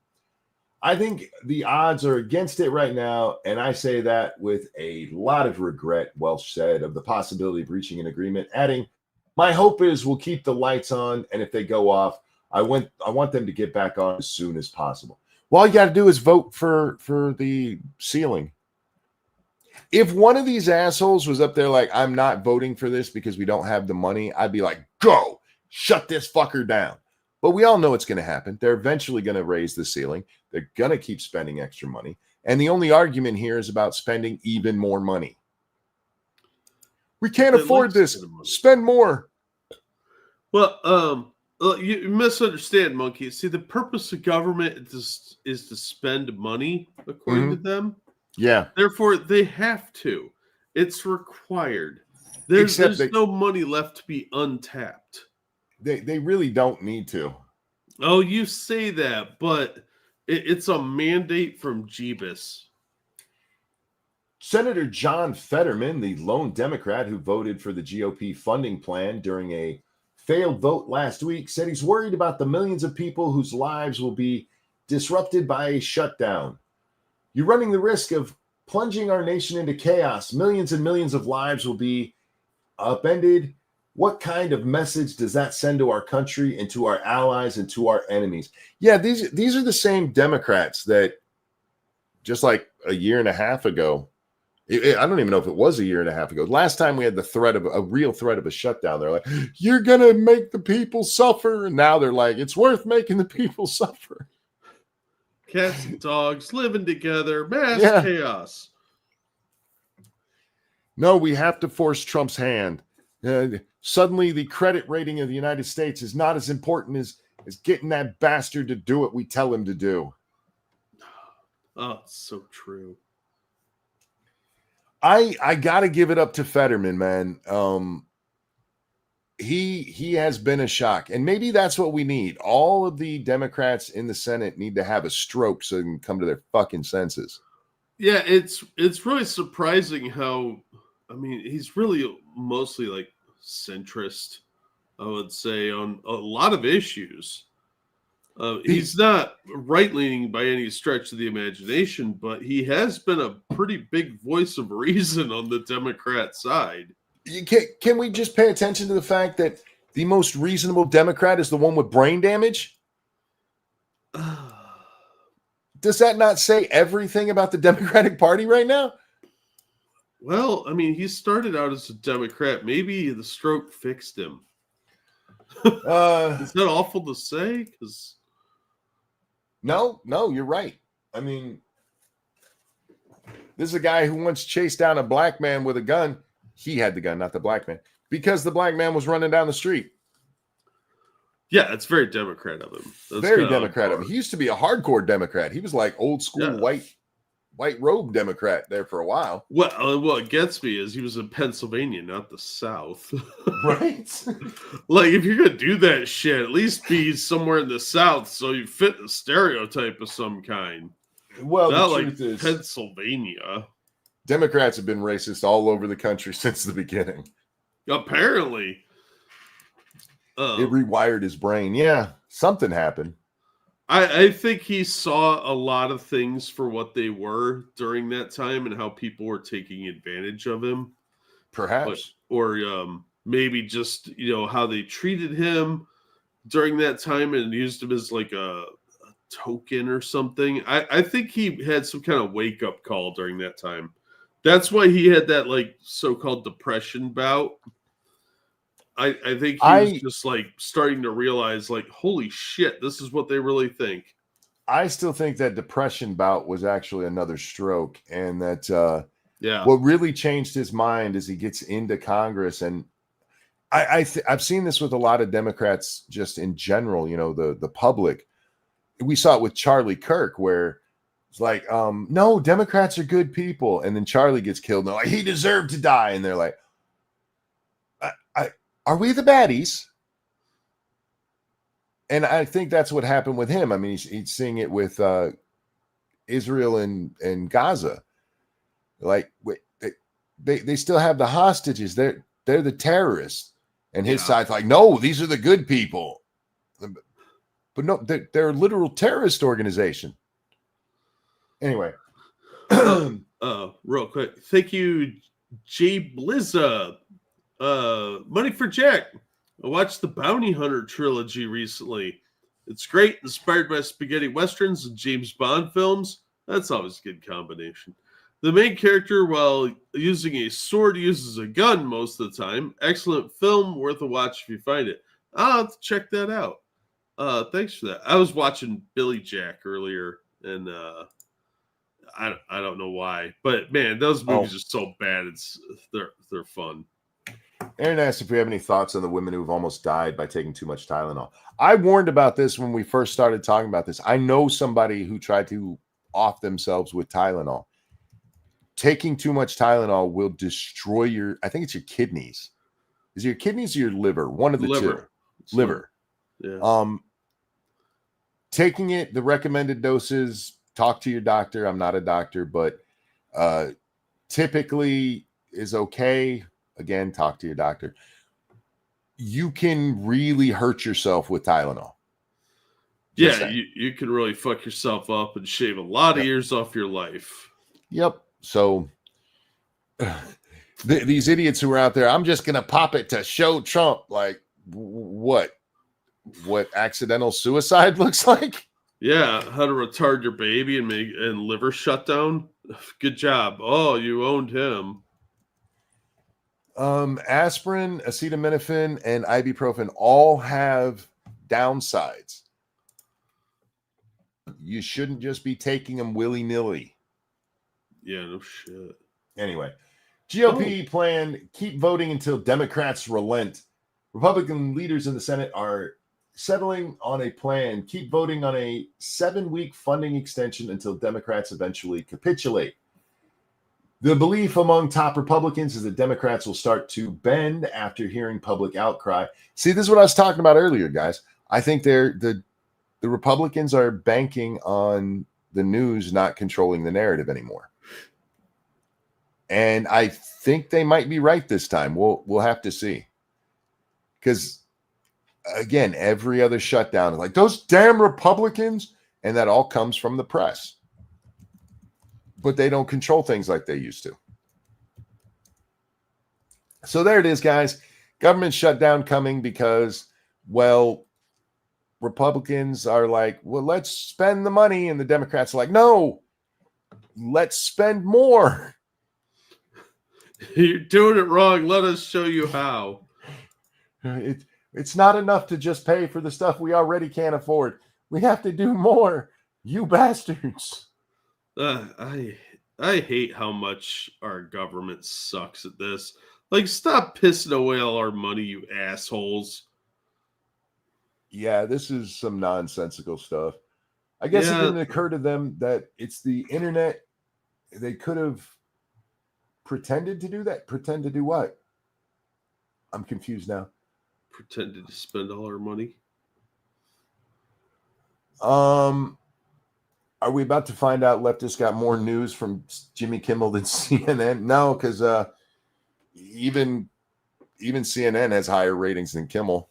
Speaker 1: I think the odds are against it right now, and I say that with a lot of regret, Welsh said, of the possibility of reaching an agreement, adding, my hope is we'll keep the lights on, and if they go off, I want them to get back on as soon as possible. Well, all you got to do is vote for the ceiling. If one of these assholes was up there like, I'm not voting for this because we don't have the money, I'd be like, go, shut this fucker down. But we all know it's going to happen. They're eventually going to raise the ceiling. They're going to keep spending extra money. And the only argument here is about spending even more money. We can't afford this. Spend more.
Speaker 2: Well, you misunderstand, Monkey. See, the purpose of government is to spend money, according to them.
Speaker 1: Yeah.
Speaker 2: Therefore, they have to. It's required. There's no money left to be untapped.
Speaker 1: They really don't need to.
Speaker 2: Oh, you say that, but it's a mandate from Jeebus.
Speaker 1: Senator John Fetterman, the lone Democrat who voted for the GOP funding plan during a failed vote last week, said he's worried about the millions of people whose lives will be disrupted by a shutdown. You're running the risk of plunging our nation into chaos. Millions and millions of lives will be upended. What kind of message does that send to our country and to our allies and to our enemies? Yeah, these are the same Democrats that just like a year and a half ago, I don't even know if it was a year and a half ago. Last time we had the threat of a real threat of a shutdown, they're like, you're going to make the people suffer. And now they're like, it's worth making the people suffer.
Speaker 2: Cats and dogs living together, mass chaos.
Speaker 1: No, we have to force Trump's hand. Suddenly, the credit rating of the United States is not as important as getting that bastard to do what we tell him to do.
Speaker 2: Oh, it's so true.
Speaker 1: I got to give it up to Fetterman, man. He has been a shock, and maybe that's what we need. All of the Democrats in the Senate need to have a stroke so they can come to their fucking senses.
Speaker 2: Yeah, it's really surprising how, I mean, he's really mostly like centrist, I would say, on a lot of issues. He's not right-leaning by any stretch of the imagination, but he has been a pretty big voice of reason on the Democrat side.
Speaker 1: Can we just pay attention to the fact that the most reasonable Democrat is the one with brain damage? Does that not say everything about the Democratic Party right now?
Speaker 2: Well, I mean, he started out as a Democrat. Maybe the stroke fixed him. Is that awful to say? Because
Speaker 1: no, you're right. I mean, this is a guy who once chased down a black man with a gun. He had the gun, not the black man, because the black man was running down the street.
Speaker 2: Yeah, it's very Democrat of him. That's
Speaker 1: very Democrat of him. He used to be a hardcore Democrat. He was like old school white robe Democrat there for a while.
Speaker 2: Well, what gets me is he was in Pennsylvania, not the South.
Speaker 1: Right?
Speaker 2: Like, if you're going to do that shit, at least be somewhere in the South so you fit the stereotype of some kind.
Speaker 1: Well,
Speaker 2: not
Speaker 1: the
Speaker 2: like
Speaker 1: truth is,
Speaker 2: Pennsylvania.
Speaker 1: Democrats have been racist all over the country since the beginning.
Speaker 2: Apparently.
Speaker 1: It rewired his brain. Yeah, something happened.
Speaker 2: I think he saw a lot of things for what they were during that time and how people were taking advantage of him.
Speaker 1: Perhaps.
Speaker 2: Or maybe just, how they treated him during that time and used him as like a token or something. I think he had some kind of wake-up call during that time. That's why he had that like so-called depression bout. I think he was just like starting to realize, like, holy shit, this is what they really think.
Speaker 1: I still think that depression bout was actually another stroke, and that
Speaker 2: yeah,
Speaker 1: what really changed his mind is he gets into Congress, and I've seen this with a lot of Democrats just in general. The public. We saw it with Charlie Kirk, where it's like, no, Democrats are good people, and then Charlie gets killed, and they're like, he deserved to die, and they're like, are we the baddies? And I think that's what happened with him. I mean, he's seeing it with Israel and Gaza. Like, they still have the hostages. They're the terrorists. And his side's like, no, these are the good people. But no, they're a literal terrorist organization. Anyway.
Speaker 2: Real quick. Thank you, Jay Blizza. Money for Jack. I watched the Bounty Hunter trilogy recently. It's great, inspired by spaghetti westerns and James Bond films. That's always a good combination. The main character, while using a sword, uses a gun most of the time. Excellent film, worth a watch if you find it. I'll have to check that out. Thanks for that. I was watching Billy Jack earlier, and I don't know why, but man, those movies are so bad. They're fun.
Speaker 1: Aaron asked if we have any thoughts on the women who've almost died by taking too much Tylenol. I warned about this when we first started talking about this. I know somebody who tried to off themselves with Tylenol. Taking too much Tylenol will destroy I think it's your kidneys. Is it your kidneys or your liver? One of the two. Liver.
Speaker 2: Yeah.
Speaker 1: Taking it, the recommended doses, talk to your doctor. I'm not a doctor, but typically is okay. Again, talk to your doctor. You can really hurt yourself with Tylenol.
Speaker 2: Yeah, you can really fuck yourself up and shave a lot of years off your life.
Speaker 1: Yep. So these idiots who are out there, I'm just going to pop it to show Trump. Like, what accidental suicide looks like?
Speaker 2: Yeah, how to retard your baby and liver shutdown. Good job. Oh, you owned him.
Speaker 1: Aspirin, acetaminophen, and ibuprofen all have downsides. You shouldn't just be taking them willy-nilly.
Speaker 2: Yeah, no shit.
Speaker 1: Anyway, GOP plan, keep voting until Democrats relent. Republican leaders in the Senate are settling on a plan, keep voting on a 7-week funding extension until Democrats eventually capitulate. The belief among top Republicans is that Democrats will start to bend after hearing public outcry. See, this is what I was talking about earlier, guys. I think the Republicans are banking on the news not controlling the narrative anymore. And I think they might be right this time. We'll have to see. Because again, every other shutdown is like, those damn Republicans. And that all comes from the press. But they don't control things like they used to. So there it is, guys. Government shutdown coming because, well, Republicans are like, well, let's spend the money. And the Democrats are like, no, let's spend more.
Speaker 2: You're doing it wrong. Let us show you how.
Speaker 1: It's not enough to just pay for the stuff we already can't afford. We have to do more, you bastards.
Speaker 2: I hate how much our government sucks at this. Like, stop pissing away all our money, you assholes.
Speaker 1: Yeah, this is some nonsensical stuff. I guess it didn't occur to them that it's the internet. They could have pretended to do that. Pretend to do what? I'm confused now.
Speaker 2: Pretended to spend all our money.
Speaker 1: Are we about to find out leftists got more news from Jimmy Kimmel than CNN? No, because even CNN has higher ratings than Kimmel.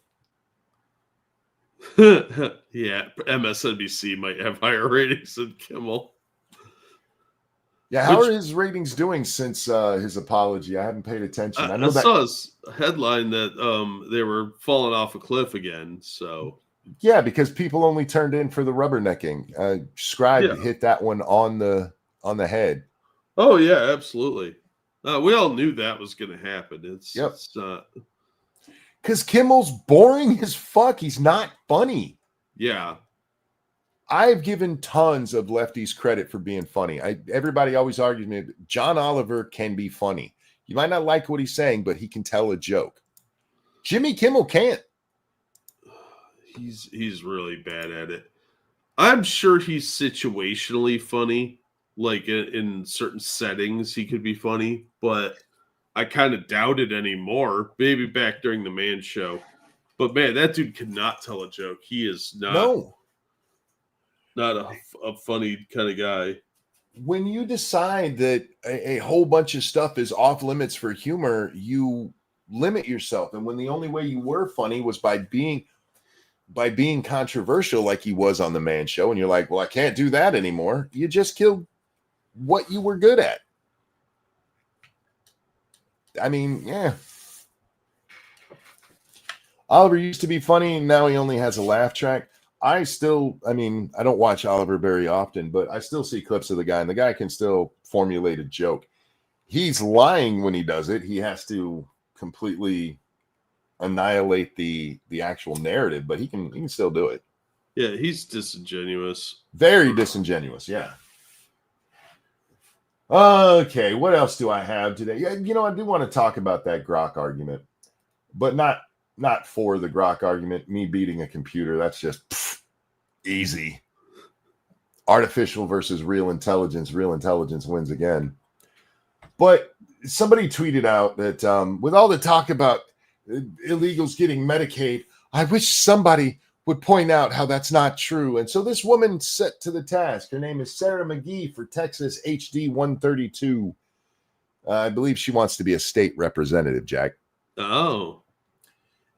Speaker 2: Yeah, MSNBC might have higher ratings than Kimmel.
Speaker 1: Yeah, how are his ratings doing since his apology? I haven't paid attention.
Speaker 2: I saw a headline that they were falling off a cliff again. So
Speaker 1: yeah, because people only turned in for the rubbernecking. Scribe hit that one on the head.
Speaker 2: Oh yeah, absolutely. We all knew that was going to happen. It's not
Speaker 1: because Kimmel's boring as fuck. He's not funny.
Speaker 2: Yeah.
Speaker 1: I've given tons of lefties credit for being funny. Everybody always argues me. John Oliver can be funny. You might not like what he's saying, but he can tell a joke. Jimmy Kimmel can't.
Speaker 2: He's really bad at it. I'm sure he's situationally funny. Like in certain settings, he could be funny, but I kind of doubt it anymore. Maybe back during the Man Show. But man, that dude cannot tell a joke. He is not a funny kind of guy.
Speaker 1: When you decide that a whole bunch of stuff is off limits for humor, you limit yourself. And when the only way you were funny was by being controversial, like he was on the Man Show, and you're like, well, I can't do that anymore. You just killed what you were good at. I mean, yeah. Oliver used to be funny, and now he only has a laugh track. I don't watch Oliver very often, but I still see clips of the guy, and the guy can still formulate a joke. He's lying when he does it. He has to completely annihilate the actual narrative, but he can still do it.
Speaker 2: Yeah, he's disingenuous.
Speaker 1: Very disingenuous, yeah. Okay, what else do I have today? Yeah, I do want to talk about that Grok argument, but not for the Grok argument, me beating a computer. That's just easy. Artificial versus real intelligence. Real intelligence wins again. But somebody tweeted out that with all the talk about illegals getting Medicaid, I wish somebody would point out how that's not true. And so this woman set to the task. Her name is Sarah McGee for Texas HD 132. I believe she wants to be a state representative, Jack.
Speaker 2: Oh.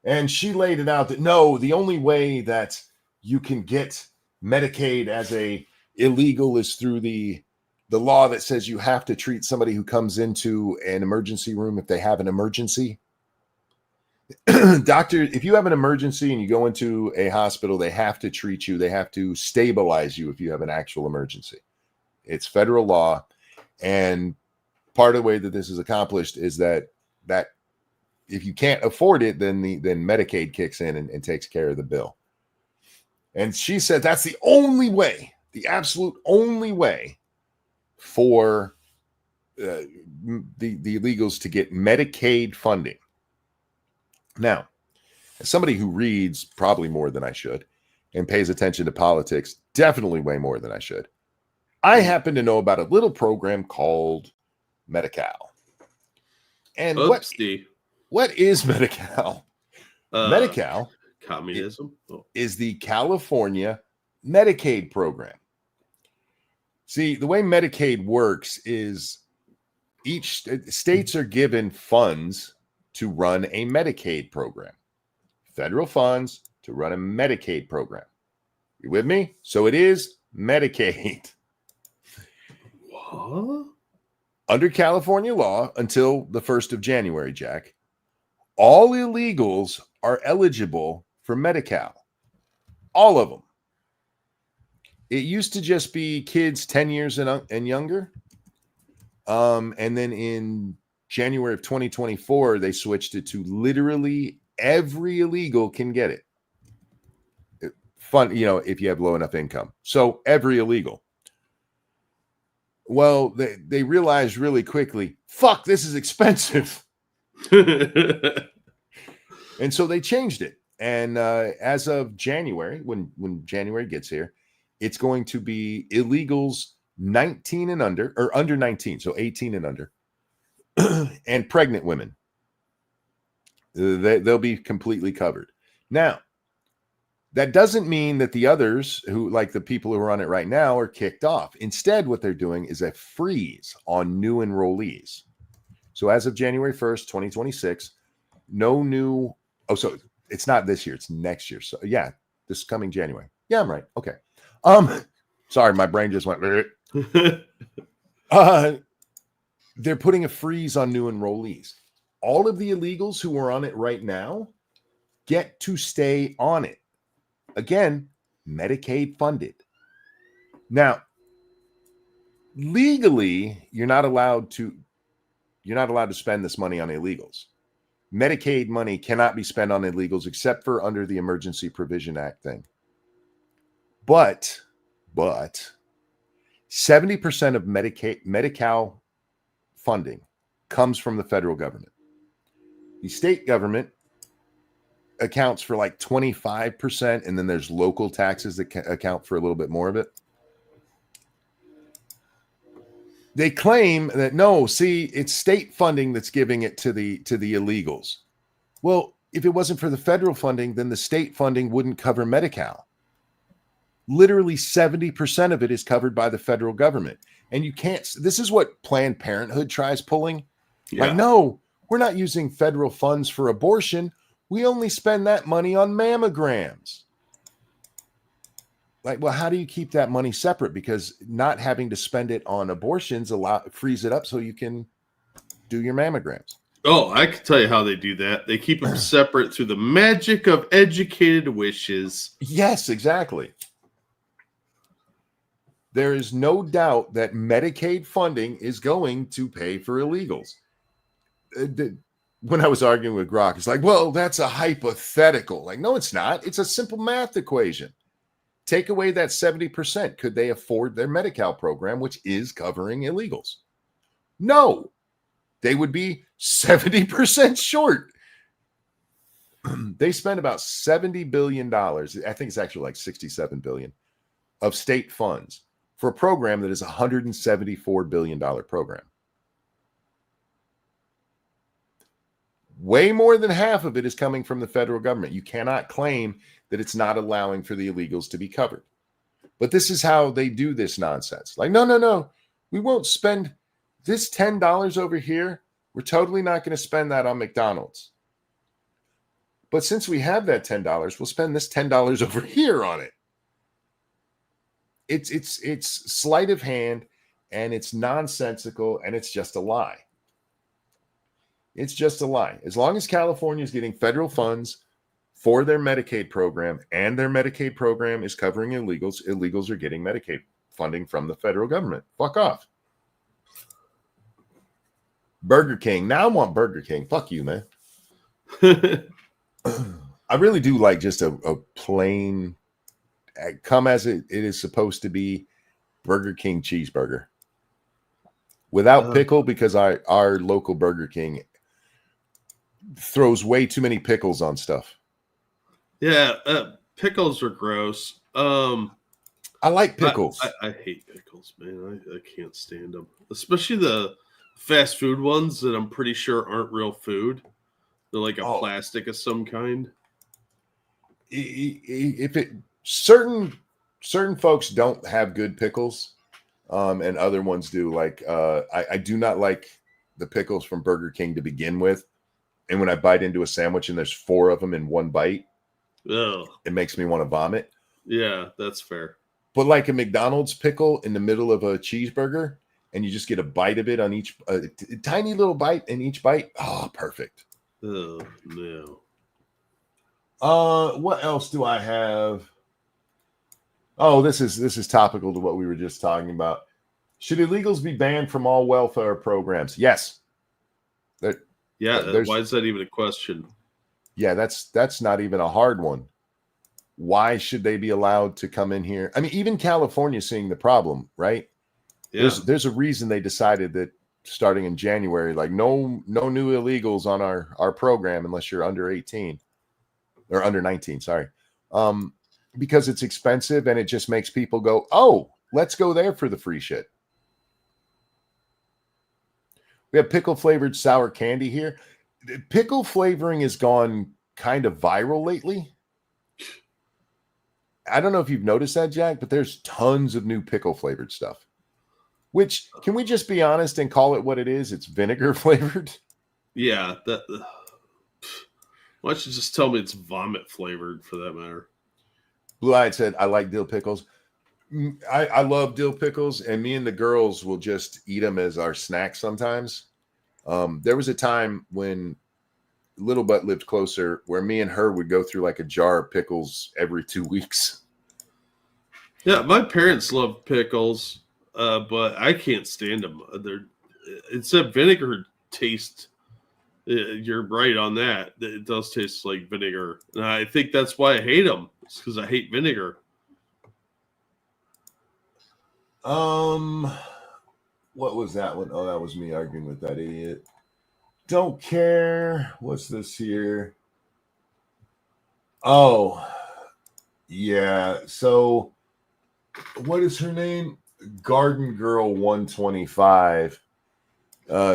Speaker 1: And she laid it out that no, the only way that you can get Medicaid as a illegal is through the law that says you have to treat somebody who comes into an emergency room if they have an emergency. Doctor, if you have an emergency and you go into a hospital, they have to treat you. They have to stabilize you if you have an actual emergency. It's federal law. And part of the way that this is accomplished is that if you can't afford it, then Medicaid kicks in and takes care of the bill. And she said that's the only way, the absolute only way for the illegals to get Medicaid funding. Now, as somebody who reads probably more than I should and pays attention to politics, definitely way more than I should, I happen to know about a little program called Medi-Cal. And what is Medi-Cal? Medi-Cal
Speaker 2: communism
Speaker 1: is the California Medicaid program. See, the way Medicaid works is states are given funds to run a Medicaid program. federal funds to run a Medicaid program. You with me? So it is Medicaid.
Speaker 2: What?
Speaker 1: Under California law, until the 1st of January, Jack, all illegals are eligible for Medi-Cal. All of them. It used to just be kids 10 years and younger. And then in January of 2024, they switched it to literally every illegal can get it. Fun, if you have low enough income. So every illegal. Well, they realized really quickly, fuck, this is expensive. And so they changed it. And as of January, when January gets here, it's going to be illegals 19 and under, or under 19, so 18 and under, and pregnant women. They'll be completely covered. Now, that doesn't mean that the others, who like the people who are on it right now, are kicked off. Instead, what they're doing is a freeze on new enrollees. So as of January 1st, 2026, no new, so it's not this year, it's next year. So yeah, this coming January. Yeah, I'm right. Okay. Sorry, my brain just went. They're putting a freeze on new enrollees. All of the illegals who are on it right now get to stay on it. Again, Medicaid funded. Now, legally, you're not allowed to spend this money on illegals. Medicaid money cannot be spent on illegals except for under the Emergency Provision Act thing. But 70% of Medi-Cal funding comes from the federal government. The state government accounts for like 25%, and then there's local taxes that account for a little bit more of it. They claim that no, see, it's state funding that's giving it to the illegals. Well, if it wasn't for the federal funding, then the state funding wouldn't cover Medi-Cal. Literally 70% of it is covered by the federal government. And you can't, this is what Planned Parenthood tries pulling. Yeah. Like, no, we're not using federal funds for abortion. We only spend that money on mammograms. Like, well, how do you keep that money separate? Because not having to spend it on abortions frees it up so you can do your mammograms.
Speaker 2: Oh, I can tell you how they do that. They keep them separate through the magic of educated wishes.
Speaker 1: Yes, exactly. There is no doubt that Medicaid funding is going to pay for illegals. When I was arguing with Grok, it's like, well, that's a hypothetical. Like, no, it's not. It's a simple math equation. Take away that 70%. Could they afford their Medi-Cal program, which is covering illegals? No. They would be 70% short. They spend about $70 billion. I think it's actually like $67 billion of state funds for a program that is a $174 billion program. Way more than half of it is coming from the federal government. You cannot claim that it's not allowing for the illegals to be covered. But this is how they do this nonsense. Like, no. We won't spend this $10 over here. We're totally not going to spend that on McDonald's. But since we have that $10, we'll spend this $10 over here on it. It's sleight of hand, and it's nonsensical, and it's just a lie. It's just a lie. As long as California is getting federal funds for their Medicaid program, and their Medicaid program is covering illegals, illegals are getting Medicaid funding from the federal government. Fuck off. Burger King. Now I want Burger King. Fuck you, man. I really do like just a plain, come as it is supposed to be, Burger King cheeseburger. Without pickle, because our local Burger King throws way too many pickles on stuff.
Speaker 2: Yeah, pickles are gross.
Speaker 1: I like pickles.
Speaker 2: I hate pickles, man. I can't stand them. Especially the fast food ones that I'm pretty sure aren't real food. They're like a plastic of some kind.
Speaker 1: If it certain folks don't have good pickles, and other ones do. Like I do not like the pickles from Burger King to begin with, And when I bite into a sandwich and there's 4 of them in one bite,
Speaker 2: Oh,
Speaker 1: it makes me want to vomit.
Speaker 2: yeah, that's fair.
Speaker 1: But like a McDonald's pickle in the middle of a cheeseburger, and you just get a bite of it on each, a tiny little bite in each bite. Oh, perfect.
Speaker 2: Oh, no.
Speaker 1: What else do I have? Oh, this is topical to what we were just talking about. Should illegals be banned from all welfare programs? Yes.
Speaker 2: Yeah, why is that even a question?
Speaker 1: Yeah, that's not even a hard one. Why should they be allowed to come in here? I mean, even California seeing the problem, right?
Speaker 2: Yeah.
Speaker 1: There's a reason they decided that starting in January, like no new illegals on our program unless you're under 18 or under 19, sorry. Because it's expensive and it just makes people go, oh, let's go there for the free shit. We have pickle flavored sour candy here. Pickle flavoring has gone kind of viral lately. I don't know if you've noticed that, Jack, but there's tons of new pickle flavored stuff. Which, can we just be honest and call it what it is? It's vinegar flavored.
Speaker 2: Yeah, that. Why don't you just tell me it's vomit flavored for that matter?
Speaker 1: Blue Eyed said, I like dill pickles. I love dill pickles, and me and the girls will just eat them as our snack sometimes. There was a time when Little Butt lived closer where me and her would go through like a jar of pickles every 2 weeks.
Speaker 2: Yeah, my parents love pickles, but I can't stand them. It's a vinegar taste. You're right on that. It does taste like vinegar. And I think that's why I hate them. It's because I hate vinegar.
Speaker 1: What was that one? Oh, that was me arguing with that idiot. Don't care. What's this here? Oh, yeah. So, what is her name? Garden Girl 125.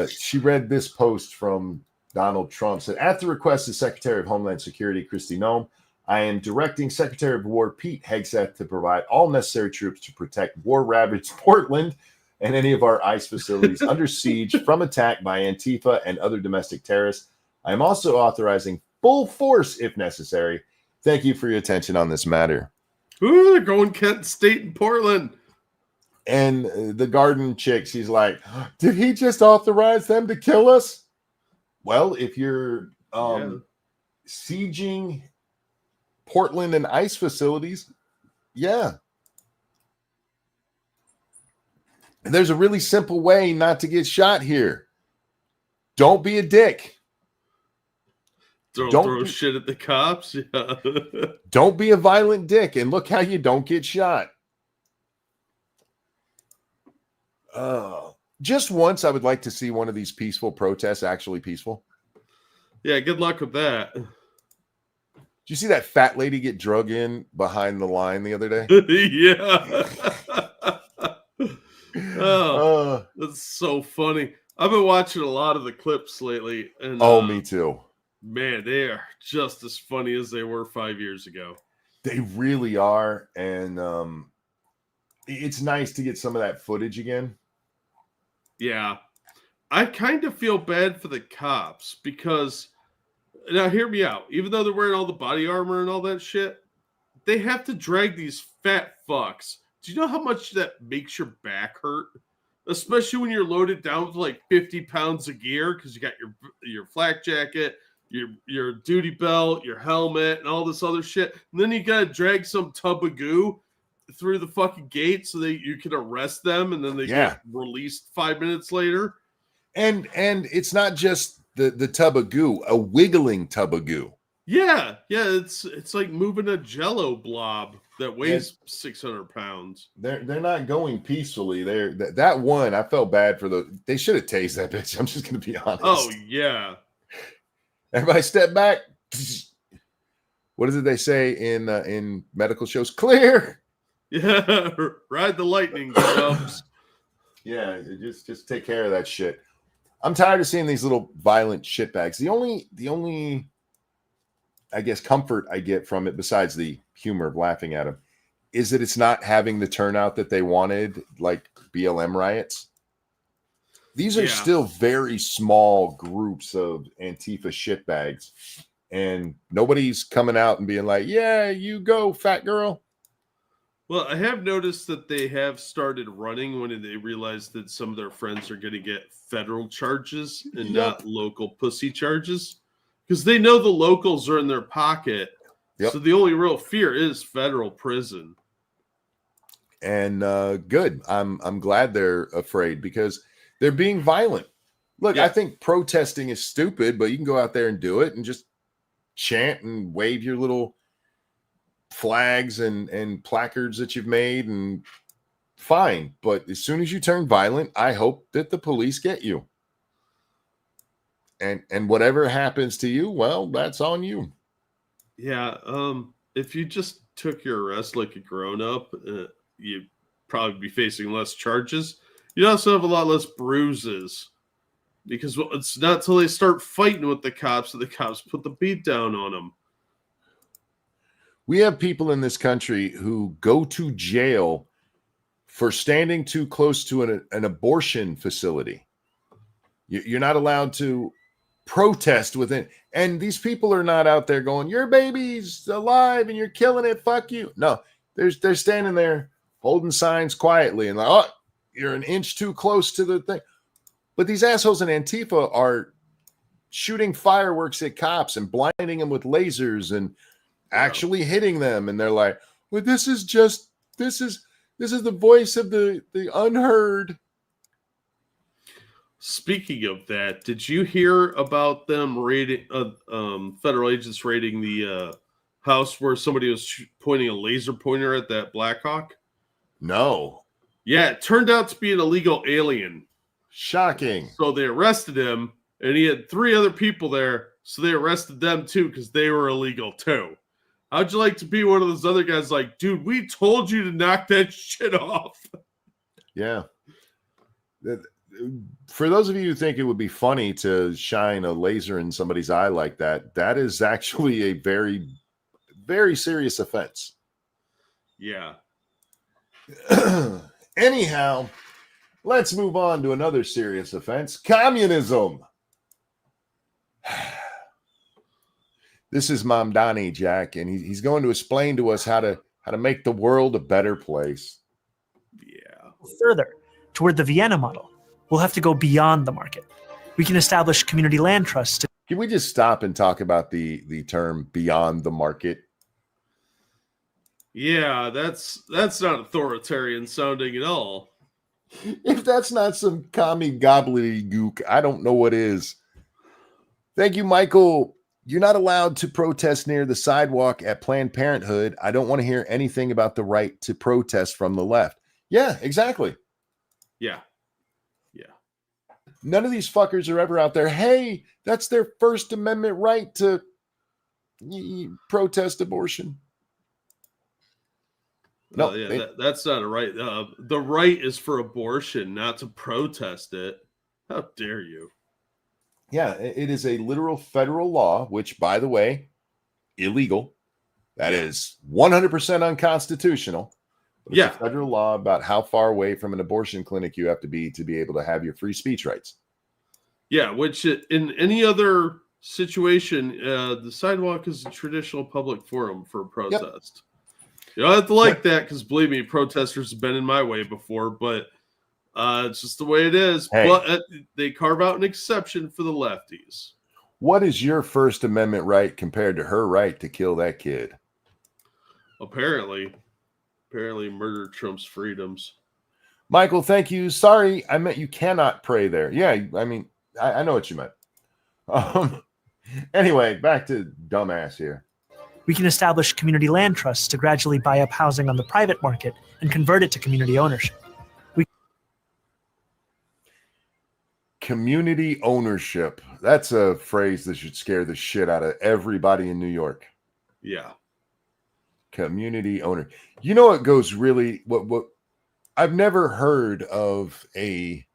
Speaker 1: She read this post from Donald Trump. Said, at the request of Secretary of Homeland Security Kristi Noem, I am directing Secretary of War Pete Hegseth to provide all necessary troops to protect war-ravaged Portland and any of our ICE facilities under siege from attack by Antifa and other domestic terrorists. I am also authorizing full force if necessary. Thank you for your attention on this matter.
Speaker 2: Ooh, they're going Kent State and Portland.
Speaker 1: And the garden chick, she's like, did he just authorize them to kill us? Well, if you're sieging Portland and ICE facilities, yeah. And there's a really simple way not to get shot here. Don't be a dick.
Speaker 2: Don't throw shit at the cops. Yeah.
Speaker 1: Don't be a violent dick, and look how you don't get shot. Just once, I would like to see one of these peaceful protests actually peaceful.
Speaker 2: Yeah, good luck with that.
Speaker 1: Did you see that fat lady get drug in behind the line the other day?
Speaker 2: Yeah. That's so funny. I've been watching a lot of the clips lately. And,
Speaker 1: me too.
Speaker 2: Man, they are just as funny as they were 5 years ago.
Speaker 1: They really are. And it's nice to get some of that footage again.
Speaker 2: Yeah. I kind of feel bad for the cops because, now hear me out, even though they're wearing all the body armor and all that shit, they have to drag these fat fucks. Do you know how much that makes your back hurt? Especially when you're loaded down with like 50 pounds of gear because you got your flak jacket, your duty belt, your helmet, and all this other shit. And then you got to drag some tub of goo through the fucking gate so that you can arrest them and then they get released 5 minutes later.
Speaker 1: And it's not just the tub of goo, a wiggling tub of goo.
Speaker 2: Yeah, it's like moving a Jello blob that weighs 600 pounds.
Speaker 1: They're not going peacefully. That one, I felt bad for they should have tased that bitch. I'm just gonna be honest.
Speaker 2: Oh yeah.
Speaker 1: Everybody step back. What is it they say in medical shows? Clear.
Speaker 2: Yeah, ride the lightning, Dubs.
Speaker 1: Yeah, just take care of that shit. I'm tired of seeing these little violent shitbags. The only I guess comfort I get from it, besides the humor of laughing at them, is that it's not having the turnout that they wanted, like BLM riots. These are
Speaker 2: Yeah.
Speaker 1: still very small groups of Antifa shitbags, and nobody's coming out and being like, "Yeah, you go, fat girl."
Speaker 2: Well, I have noticed that they have started running when they realize that some of their friends are going to get federal charges and
Speaker 1: Yep.
Speaker 2: not local pussy charges, because they know the locals are in their pocket.
Speaker 1: Yep.
Speaker 2: So the only real fear is federal prison.
Speaker 1: And good. I'm glad they're afraid because they're being violent. Look, I
Speaker 2: Yeah.
Speaker 1: think protesting is stupid, but you can go out there and do it and just chant and wave your little flags and placards that you've made, and fine. But as soon as you turn violent, I hope that the police get you. And whatever happens to you, well, that's on you.
Speaker 2: Yeah. If you just took your arrest like a grown up, you'd probably be facing less charges. You'd also have a lot less bruises, because it's not till they start fighting with the cops that the cops put the beat down on them.
Speaker 1: We have people in this country who go to jail for standing too close to an abortion facility. You're not allowed to protest within, and these people are not out there going, "Your baby's alive and you're killing it, fuck you." No, they're standing there holding signs quietly and like, "Oh, you're an inch too close to the thing." But these assholes in Antifa are shooting fireworks at cops and blinding them with lasers and actually hitting them, and they're like, "Well, this is the voice of the unheard."
Speaker 2: Speaking of that, did you hear about them raiding, federal agents raiding the house where somebody was pointing a laser pointer at that Blackhawk?
Speaker 1: No.
Speaker 2: Yeah, it turned out to be an illegal alien.
Speaker 1: Shocking.
Speaker 2: So they arrested him, and he had 3 other people there, so they arrested them too because they were illegal too. How'd you like to be one of those other guys like, dude, we told you to knock that shit off?
Speaker 1: Yeah. For those of you who think it would be funny to shine a laser in somebody's eye like that, that is actually a very, very serious offense.
Speaker 2: Yeah.
Speaker 1: Anyhow, let's move on to another serious offense: communism. This is Mamdani, Jack, and he's going to explain to us how to make the world a better place.
Speaker 2: Yeah.
Speaker 3: Further, toward the Vienna model, we'll have to go beyond the market. We can establish community land trusts to.
Speaker 1: Can we just stop and talk about the term beyond the market?
Speaker 2: Yeah, that's not authoritarian sounding at all.
Speaker 1: If that's not some commie gobbledygook, I don't know what is. Thank you, Michael. You're not allowed to protest near the sidewalk at Planned Parenthood. I don't want to hear anything about the right to protest from the left. Yeah, exactly.
Speaker 2: Yeah.
Speaker 1: None of these fuckers are ever out there, "Hey, that's their First Amendment right to protest abortion." No,
Speaker 2: that's not a right. The right is for abortion, not to protest it. How dare you?
Speaker 1: Yeah, it is a literal federal law, which, by the way, illegal. That is 100% unconstitutional. But it's a federal law about how far away from an abortion clinic you have to be able to have your free speech rights.
Speaker 2: Yeah, which in any other situation, the sidewalk is a traditional public forum for a protest. You don't have to like that, because believe me, protesters have been in my way before, but it's just the way it is.
Speaker 1: Hey.
Speaker 2: But they carve out an exception for the lefties.
Speaker 1: What is your First Amendment right compared to her right to kill that kid?
Speaker 2: Apparently murder trumps freedoms.
Speaker 1: Michael, thank you. Sorry, I meant you cannot pray there. Yeah, I mean, I know what you meant. Anyway, back to dumbass here.
Speaker 3: We can establish community land trusts to gradually buy up housing on the private market and convert it to community ownership.
Speaker 1: Community ownership. That's a phrase that should scare the shit out of everybody in New York.
Speaker 2: Yeah.
Speaker 1: Community owner. You know what goes really what I've never heard of a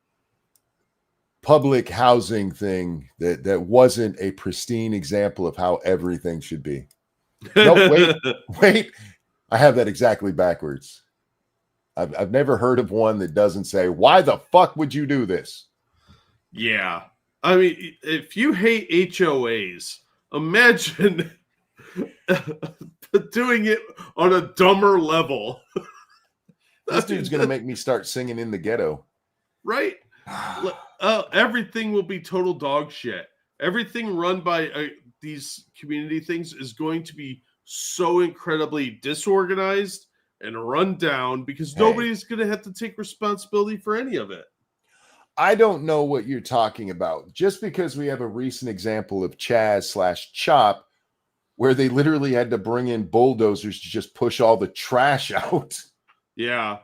Speaker 1: public housing thing that wasn't a pristine example of how everything should be. No, wait. I have that exactly backwards. I've never heard of one that doesn't say, "Why the fuck would you do this?"
Speaker 2: Yeah. I mean, if you hate HOAs, imagine doing it on a dumber level.
Speaker 1: This dude's gonna make me start singing In the Ghetto.
Speaker 2: Right? Everything will be total dog shit. Everything run by these community things is going to be so incredibly disorganized and run down because
Speaker 1: Hey.
Speaker 2: nobody's going to have to take responsibility for any of it.
Speaker 1: I don't know what you're talking about. Just because we have a recent example of Chaz/Chop, where they literally had to bring in bulldozers to just push all the trash out.
Speaker 2: Yeah.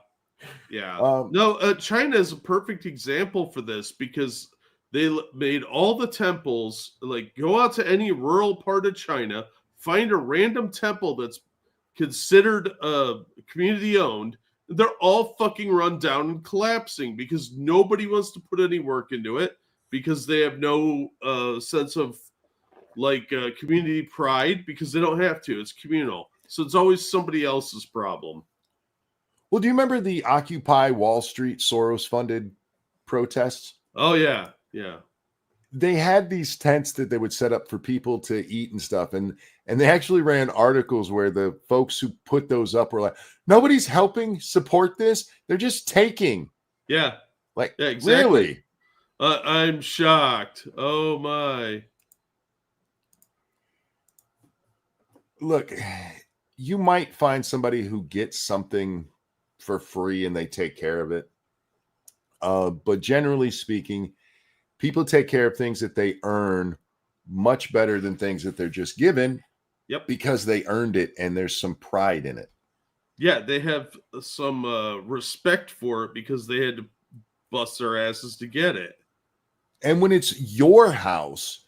Speaker 2: No, China is a perfect example for this because they made all the temples, like go out to any rural part of China, find a random temple that's considered community owned. They're all fucking run down and collapsing because nobody wants to put any work into it because they have no sense of community pride because they don't have to. It's communal. So it's always somebody else's problem.
Speaker 1: Well, do you remember the Occupy Wall Street Soros-funded protests?
Speaker 2: Oh, yeah.
Speaker 1: They had these tents that they would set up for people to eat and stuff. And they actually ran articles where the folks who put those up were like, nobody's helping support this. They're just taking.
Speaker 2: Yeah.
Speaker 1: Like,
Speaker 2: yeah, exactly.
Speaker 1: Really?
Speaker 2: I'm shocked. Oh, my.
Speaker 1: Look, you might find somebody who gets something for free and they take care of it. But generally speaking, people take care of things that they earn much better than things that they're just given.
Speaker 2: Yep.
Speaker 1: Because they earned it and there's some pride in it.
Speaker 2: Yeah, they have some respect for it because they had to bust their asses to get it.
Speaker 1: And when it's your house,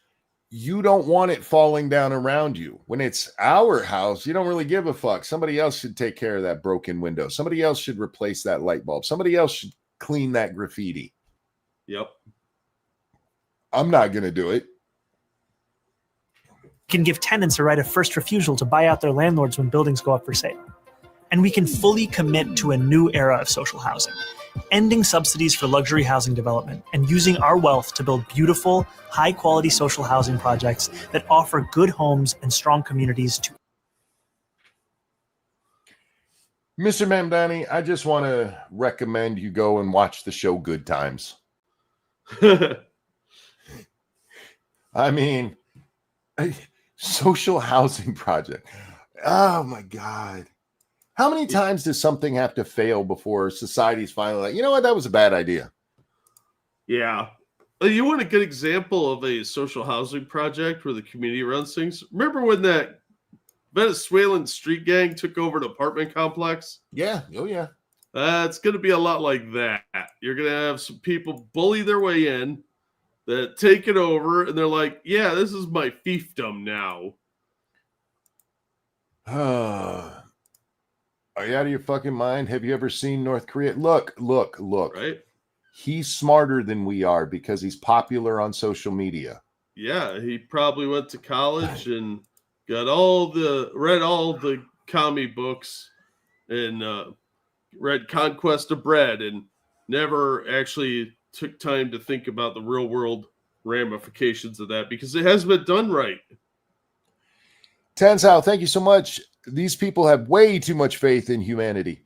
Speaker 1: you don't want it falling down around you. When it's our house, you don't really give a fuck. Somebody else should take care of that broken window. Somebody else should replace that light bulb. Somebody else should clean that graffiti.
Speaker 2: Yep.
Speaker 1: I'm not going to do it.
Speaker 3: We can give tenants a right of first refusal to buy out their landlords when buildings go up for sale. And we can fully commit to a new era of social housing, ending subsidies for luxury housing development and using our wealth to build beautiful, high-quality social housing projects that offer good homes and strong communities to.
Speaker 1: Mr. Mamdani, I just want to recommend you go and watch the show Good Times. I mean, social housing project. Oh, my God. How many times does something have to fail before society's finally like, you know what, that was a bad idea?
Speaker 2: Yeah. You want a good example of a social housing project where the community runs things? Remember when that Venezuelan street gang took over an apartment complex?
Speaker 1: Yeah. Oh, yeah.
Speaker 2: It's going to be a lot like that. You're going to have some people bully their way in that take it over, and they're like, yeah, this is my fiefdom now.
Speaker 1: Are you out of your fucking mind? Have you ever seen North Korea? Look.
Speaker 2: Right?
Speaker 1: He's smarter than we are because he's popular on social media.
Speaker 2: Yeah, he probably went to college and read all the commie books and read Conquest of Bread and never actually took time to think about the real world ramifications of that because it hasn't been done right.
Speaker 1: Tanzao, thank you so much. These people have way too much faith in humanity.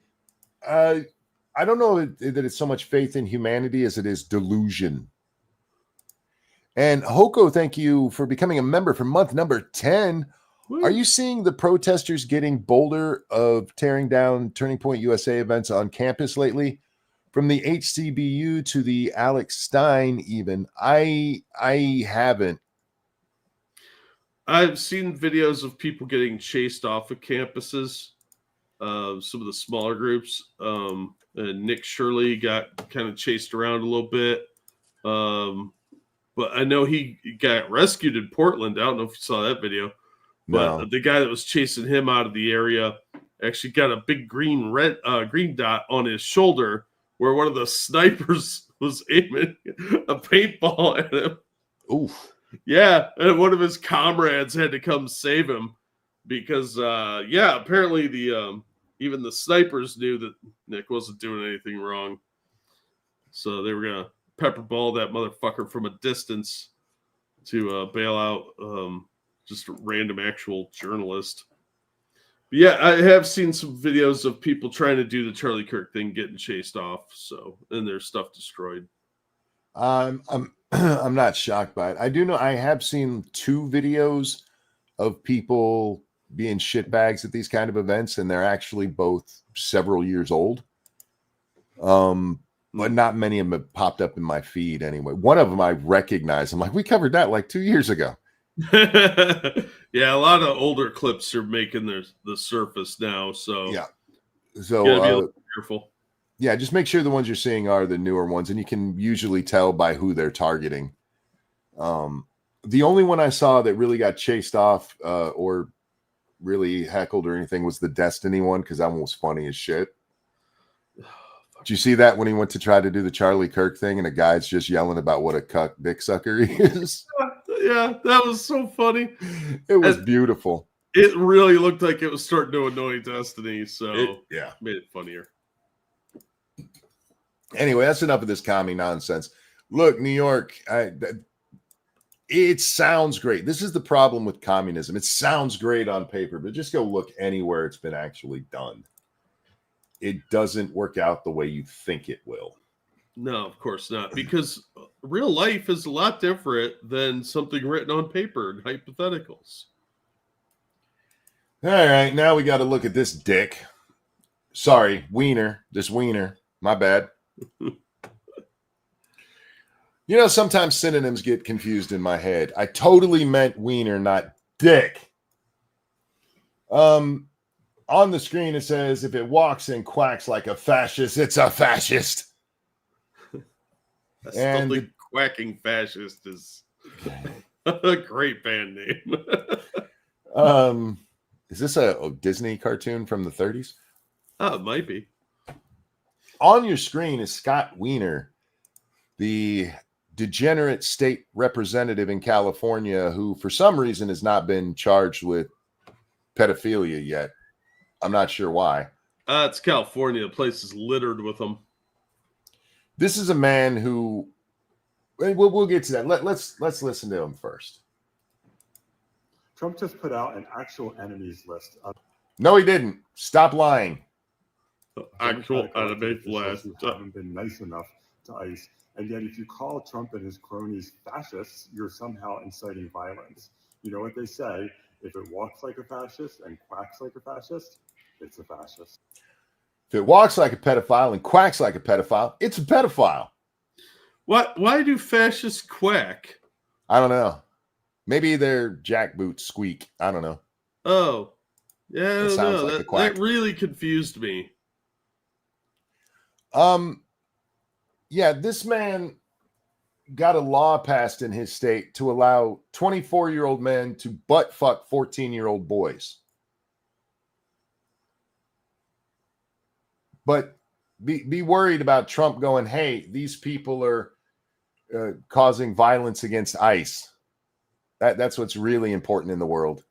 Speaker 1: I don't know that it's so much faith in humanity as it is delusion. And Hoko, thank you for becoming a member for month number 10. Woo. Are you seeing the protesters getting bolder of tearing down Turning Point USA events on campus lately? From the HCBU to the Alex Stein even. I haven't.
Speaker 2: I've seen videos of people getting chased off of campuses, some of the smaller groups. And Nick Shirley got kind of chased around a little bit. But I know he got rescued in Portland. I don't know if you saw that video. But
Speaker 1: no.
Speaker 2: The guy that was chasing him out of the area actually got a big green dot on his shoulder where one of the snipers was aiming a paintball at him.
Speaker 1: Oof.
Speaker 2: Yeah, and one of his comrades had to come save him because, apparently even the snipers knew that Nick wasn't doing anything wrong. So they were going to pepperball that motherfucker from a distance to bail out just a random actual journalist. But yeah, I have seen some videos of people trying to do the Charlie Kirk thing, getting chased off, and their stuff destroyed.
Speaker 1: I'm I'm not shocked by it. I do know I have seen 2 videos of people being shitbags at these kind of events, and they're actually both several years old. But not many of them have popped up in my feed anyway. One of them I recognize. I'm like, we covered that like 2 years ago.
Speaker 2: Yeah, a lot of older clips are making the surface now, so
Speaker 1: yeah. So
Speaker 2: you gotta be a little careful.
Speaker 1: Yeah, just make sure the ones you're seeing are the newer ones, and you can usually tell by who they're targeting. The only one I saw that really got chased off or really heckled or anything was the Destiny one, because that one was funny as shit. Did you see that when he went to try to do the Charlie Kirk thing and a guy's just yelling about what a cuck dick sucker he is?
Speaker 2: Yeah, that was so funny.
Speaker 1: It was beautiful.
Speaker 2: It really looked like it was starting to annoy Destiny, so
Speaker 1: yeah,
Speaker 2: made it funnier.
Speaker 1: Anyway, that's enough of this commie nonsense. Look, New York, it sounds great. This is the problem with communism. It sounds great on paper, but just go look anywhere it's been actually done. It doesn't work out the way you think it will.
Speaker 2: No, of course not, because real life is a lot different than something written on paper and hypotheticals.
Speaker 1: All right, now we got to look at this dick. Sorry, wiener. This wiener. My bad. You know, sometimes synonyms get confused in my head. I totally meant wiener, not dick. On the screen, it says, if it walks and quacks like a fascist, it's a fascist.
Speaker 2: I still think Quacking Fascist is a great band name.
Speaker 1: Is this a Disney cartoon from the 30s?
Speaker 2: Oh, it might be.
Speaker 1: On your screen is Scott Wiener, the degenerate state representative in California who, for some reason, has not been charged with pedophilia yet. I'm not sure why.
Speaker 2: It's California. The place is littered with them.
Speaker 1: This is a man who, we'll get to that. Let's listen to him first.
Speaker 4: Trump just put out an actual enemies list of
Speaker 1: No, he didn't. Stop lying.
Speaker 2: Actual enemy list.
Speaker 4: who haven't been nice enough to ICE. And yet, if you call Trump and his cronies fascists, you're somehow inciting violence. You know what they say? If it walks like a fascist and quacks like a fascist, it's a fascist.
Speaker 1: If it walks like a pedophile and quacks like a pedophile, it's a pedophile.
Speaker 2: What? Why do fascists quack?
Speaker 1: I don't know. Maybe their jackboots squeak. I don't know.
Speaker 2: Oh, yeah, I don't know.
Speaker 1: Like a quack.
Speaker 2: That really confused me.
Speaker 1: Yeah, this man got a law passed in his state to allow 24-year-old men to butt fuck 14-year-old boys. But be worried about Trump going, hey, these people are causing violence against ICE. That's what's really important in the world.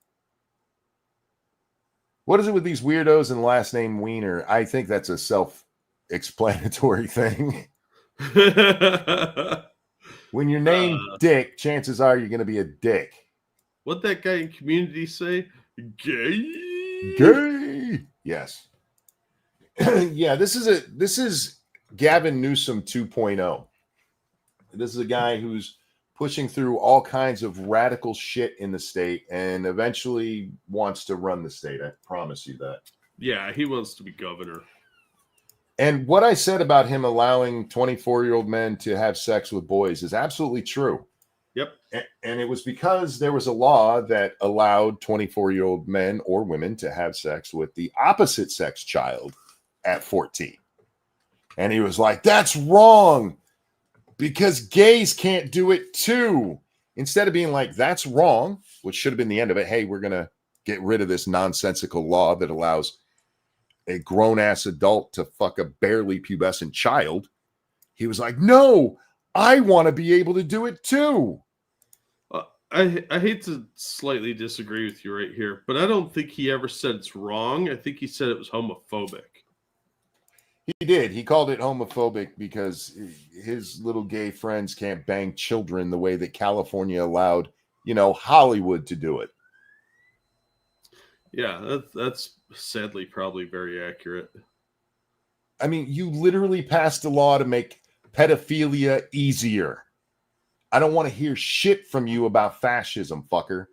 Speaker 1: What is it with these weirdos and the last name Wiener? I think that's a self-explanatory thing. When you're named Dick, chances are you're going to be a dick.
Speaker 2: What'd that guy in Community say? Gay?
Speaker 1: Gay. Yes. Yeah, this is Gavin Newsom 2.0. This is a guy who's pushing through all kinds of radical shit in the state and eventually wants to run the state. I promise you that.
Speaker 2: Yeah, he wants to be governor.
Speaker 1: And what I said about him allowing 24-year-old men to have sex with boys is absolutely true.
Speaker 2: Yep.
Speaker 1: And it was because there was a law that allowed 24-year-old men or women to have sex with the opposite sex child at 14. And he was like, that's wrong because gays can't do it too. Instead of being like, that's wrong, which should have been the end of it. Hey, we're going to get rid of this nonsensical law that allows a grown-ass adult to fuck a barely pubescent child. He was like, no, I want to be able to do it too.
Speaker 2: I hate to slightly disagree with you right here, but I don't think he ever said it's wrong. I think he said it was homophobic.
Speaker 1: He did. He called it homophobic because his little gay friends can't bang children the way that California allowed, Hollywood to do it.
Speaker 2: Yeah, that's sadly probably very accurate.
Speaker 1: I mean, you literally passed a law to make pedophilia easier. I don't want to hear shit from you about fascism, fucker.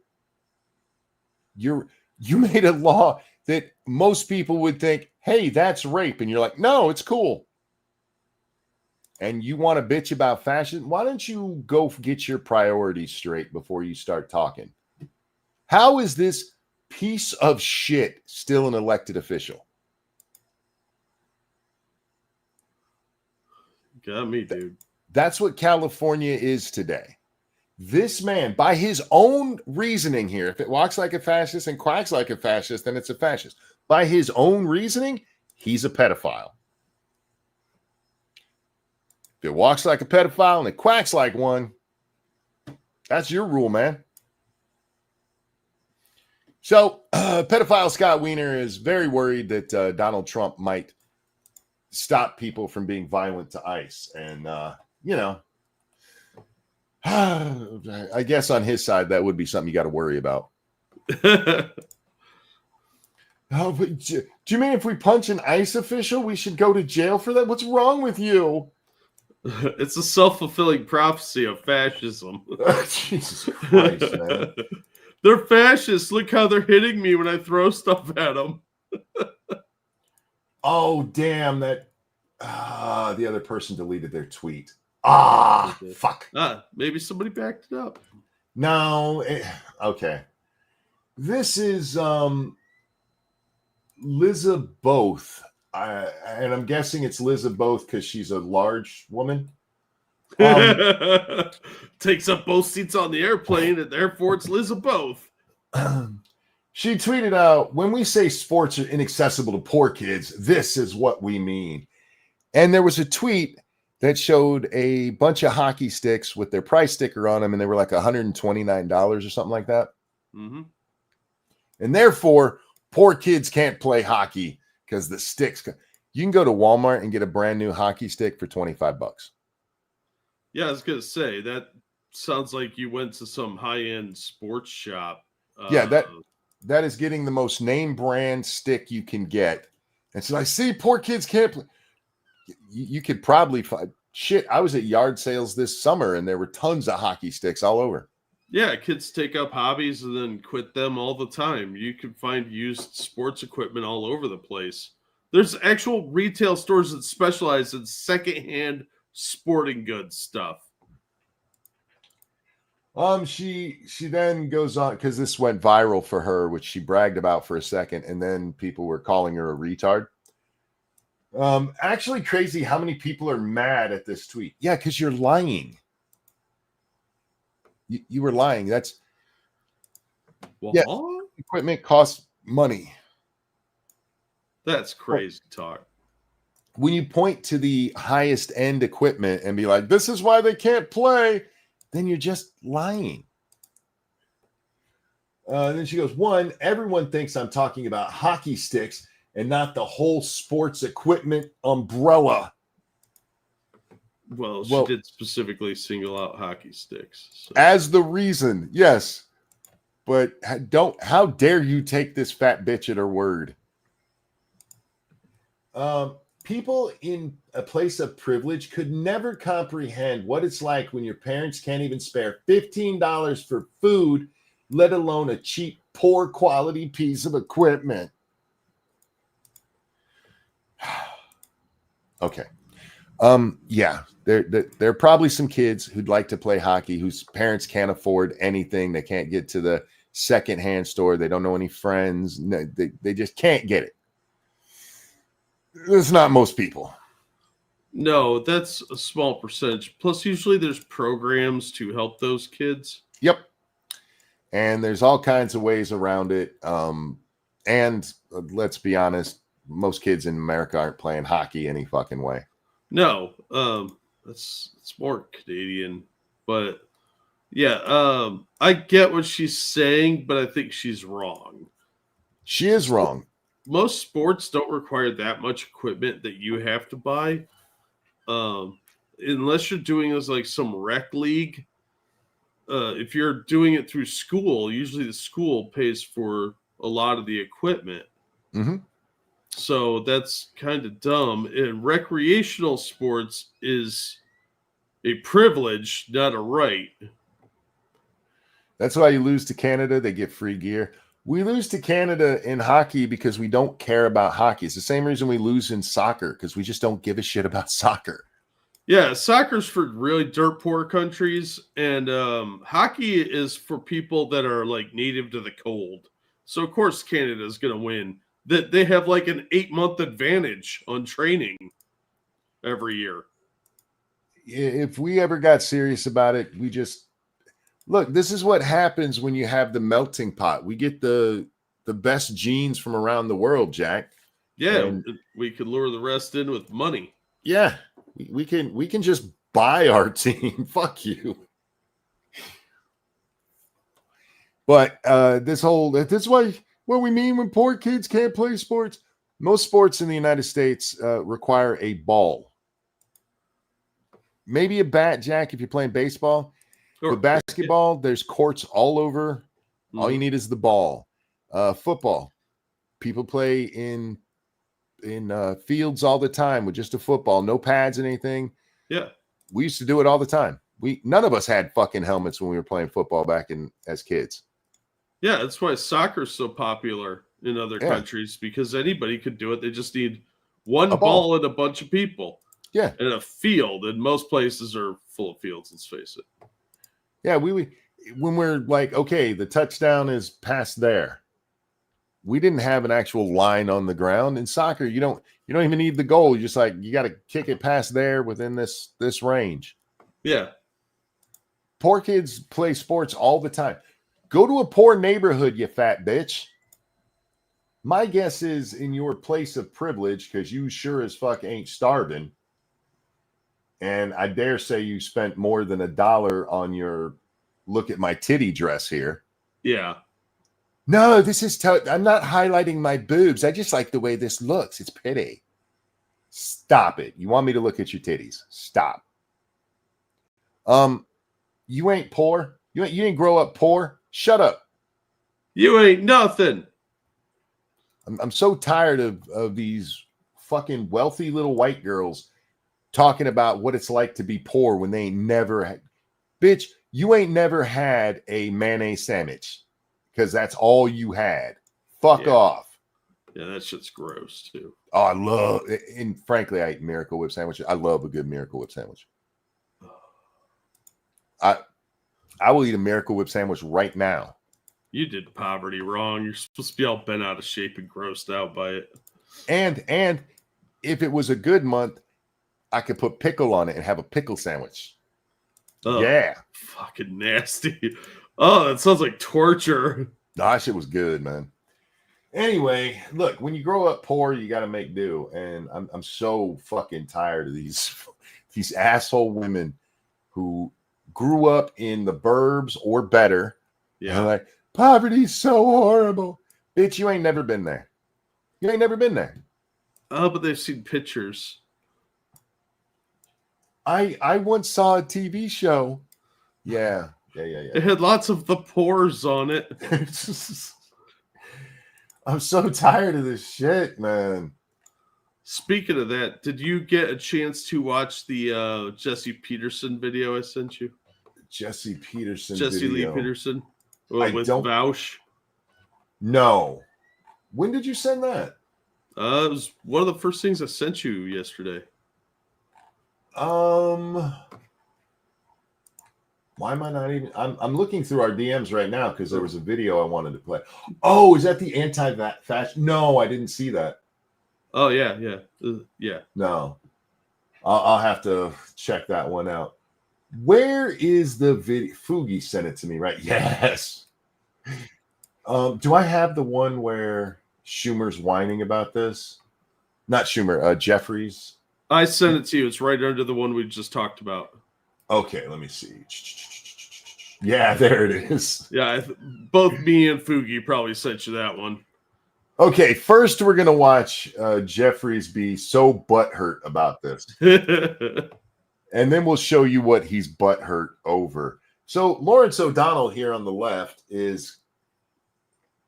Speaker 1: You made a law that most people would think, hey, that's rape. And you're like, no, it's cool. And you want to bitch about fascism? Why don't you go get your priorities straight before you start talking? How is this piece of shit still an elected official?
Speaker 2: Got me, dude.
Speaker 1: That's what California is today. This man, by his own reasoning here, if it walks like a fascist and quacks like a fascist, then it's a fascist. By his own reasoning, he's a pedophile. If it walks like a pedophile and it quacks like one, that's your rule, man. So, pedophile Scott Wiener is very worried that Donald Trump might stop people from being violent to ICE. And, I guess on his side, that would be something you got to worry about. Oh, but do you mean if we punch an ICE official, we should go to jail for that? What's wrong with you?
Speaker 2: It's a self-fulfilling prophecy of fascism.
Speaker 1: Jesus Christ, man.
Speaker 2: They're fascists. Look how they're hitting me when I throw stuff at them.
Speaker 1: Oh, damn. That the other person deleted their tweet. Fuck.
Speaker 2: Maybe somebody backed it up.
Speaker 1: No. Okay. This is Liza Both. And I'm guessing it's Liza Both because she's a large woman.
Speaker 2: Takes up both seats on the airplane, and therefore it's Liza Both.
Speaker 1: She tweeted out, when we say sports are inaccessible to poor kids, this is what we mean. And there was a tweet that showed a bunch of hockey sticks with their price sticker on them, and they were like $129 or something like that.
Speaker 2: Mm-hmm.
Speaker 1: And therefore, poor kids can't play hockey because the sticks. You can go to Walmart and get a brand new hockey stick for $25.
Speaker 2: Yeah, I was going to say, that sounds like you went to some high-end sports shop.
Speaker 1: Yeah, that is getting the most name brand stick you can get. And so I see poor kids can't play. You could probably find shit. I was at yard sales this summer and there were tons of hockey sticks all over.
Speaker 2: Yeah, kids take up hobbies and then quit them all the time. You can find used sports equipment all over the place. There's actual retail stores that specialize in secondhand sporting goods stuff.
Speaker 1: She then goes on because this went viral for her, which she bragged about for a second, and then people were calling her a retard. Actually crazy how many people are mad at this tweet. Yeah, because you're lying. You were lying. That's yeah. Equipment costs money.
Speaker 2: That's crazy talk.
Speaker 1: When you point to the highest end equipment and be like, this is why they can't play, then you're just lying. Then she goes, one, everyone thinks I'm talking about hockey sticks and not the whole sports equipment umbrella.
Speaker 2: Well, she did specifically single out hockey sticks.
Speaker 1: So. As the reason, yes. But how dare you take this fat bitch at her word? People in a place of privilege could never comprehend what it's like when your parents can't even spare $15 for food, let alone a cheap, poor quality piece of equipment. Okay. Yeah, there are probably some kids who'd like to play hockey whose parents can't afford anything. They can't get to the secondhand store. They don't know any friends. No, they just can't get it. It's not most people.
Speaker 2: No, that's a small percentage. Plus, usually there's programs to help those kids.
Speaker 1: Yep. And there's all kinds of ways around it. And let's be honest, most kids in America aren't playing hockey any fucking way.
Speaker 2: No, it's more Canadian, but yeah, I get what she's saying, but I think she's wrong.
Speaker 1: She is wrong.
Speaker 2: most sports don't require that much equipment that you have to buy, unless you're doing this like some rec league. If you're doing it through school, usually the school pays for a lot of the equipment.
Speaker 1: Mm-hmm.
Speaker 2: So that's kind of dumb. And recreational sports is a privilege, not a right.
Speaker 1: That's why you lose to Canada. They get free gear. We lose to Canada in hockey because we don't care about hockey. It's the same reason we lose in soccer, because we just don't give a shit about soccer.
Speaker 2: Yeah, soccer's for really dirt poor countries, and hockey is for people that are like native to the cold. So of course Canada is going to win. That they have like an 8-month advantage on training every year.
Speaker 1: If we ever got serious about it, we just look. This is what happens when you have the melting pot. We get the best genes from around the world, Jack.
Speaker 2: Yeah,
Speaker 1: And
Speaker 2: we could lure the rest in with money.
Speaker 1: yeah, we can just buy our team. Fuck you. But this is what we mean when poor kids can't play sports. Most sports in the United States require a ball. Maybe a bat, Jack, if you're playing baseball.
Speaker 2: Or,
Speaker 1: But basketball, there's courts all over. All you need is the ball. Football, people play in fields all the time with just a football, no pads and anything.
Speaker 2: Yeah,
Speaker 1: we used to do it all the time. None of us had fucking helmets when we were playing football back as kids.
Speaker 2: Yeah, that's why soccer's so popular in other countries, because anybody could do it. They just need one ball and a bunch of people.
Speaker 1: Yeah.
Speaker 2: And a field, and most places are full of fields, let's face it.
Speaker 1: Yeah, when we're like, okay, the touchdown is past there. We didn't have an actual line on the ground. In soccer, you don't even need the goal. You just you got to kick it past there within this range.
Speaker 2: Yeah.
Speaker 1: Poor kids play sports all the time. Go to a poor neighborhood, you fat bitch. My guess is in your place of privilege, because you sure as fuck ain't starving. And I dare say you spent more than $1 on your look at my titty dress here.
Speaker 2: Yeah.
Speaker 1: No, this is I'm not highlighting my boobs. I just like the way this looks. It's pretty. Stop it. You want me to look at your titties? Stop. You ain't poor. You didn't grow up poor. Shut up.
Speaker 2: You ain't nothing.
Speaker 1: I'm so tired of these fucking wealthy little white girls talking about what it's like to be poor when they ain't never had. Bitch, you ain't never had a mayonnaise sandwich because that's all you had. Fuck off.
Speaker 2: Yeah, that shit's gross too.
Speaker 1: Oh, I love it. And frankly, I eat Miracle Whip sandwiches. I love a good Miracle Whip sandwich. I will eat a Miracle Whip sandwich right now.
Speaker 2: You did poverty wrong. You're supposed to be all bent out of shape and grossed out by it.
Speaker 1: And if it was a good month, I could put pickle on it and have a pickle sandwich.
Speaker 2: Oh,
Speaker 1: yeah.
Speaker 2: Fucking nasty. Oh, that sounds like torture.
Speaker 1: No, that shit was good, man. Anyway, look, when you grow up poor, you got to make do. And I'm so fucking tired of these asshole women who grew up in the burbs or better. Yeah. And like, poverty's so horrible. Bitch, you ain't never been there. You ain't never been there.
Speaker 2: Oh, but they've seen pictures.
Speaker 1: I once saw a TV show. Yeah.
Speaker 2: It had lots of the pores on it.
Speaker 1: I'm so tired of this shit, man.
Speaker 2: Speaking of that, did you get a chance to watch the Jesse Peterson video I sent you?
Speaker 1: Jesse Peterson
Speaker 2: Jesse
Speaker 1: video.
Speaker 2: Lee Peterson with
Speaker 1: don't...
Speaker 2: Vaush.
Speaker 1: No. When did you send that?
Speaker 2: It was one of the first things I sent you yesterday.
Speaker 1: Why am I not even? I'm looking through our DMs right now because there was a video I wanted to play. Oh, is that the anti-fashion? No, I didn't see that.
Speaker 2: Oh yeah.
Speaker 1: No, I'll have to check that one out. Where is the video? Fugi sent it to me, right? Yes. Do I have the one where Schumer's whining about this? Not Schumer, Jeffries.
Speaker 2: I sent it to you. It's right under the one we just talked about.
Speaker 1: Okay, let me see. Yeah, there it is.
Speaker 2: Yeah, both me and Fugi probably sent you that one.
Speaker 1: Okay, first we're gonna watch Jeffries be so butthurt about this, and then we'll show you what he's butthurt over. So Lawrence O'Donnell here on the left is.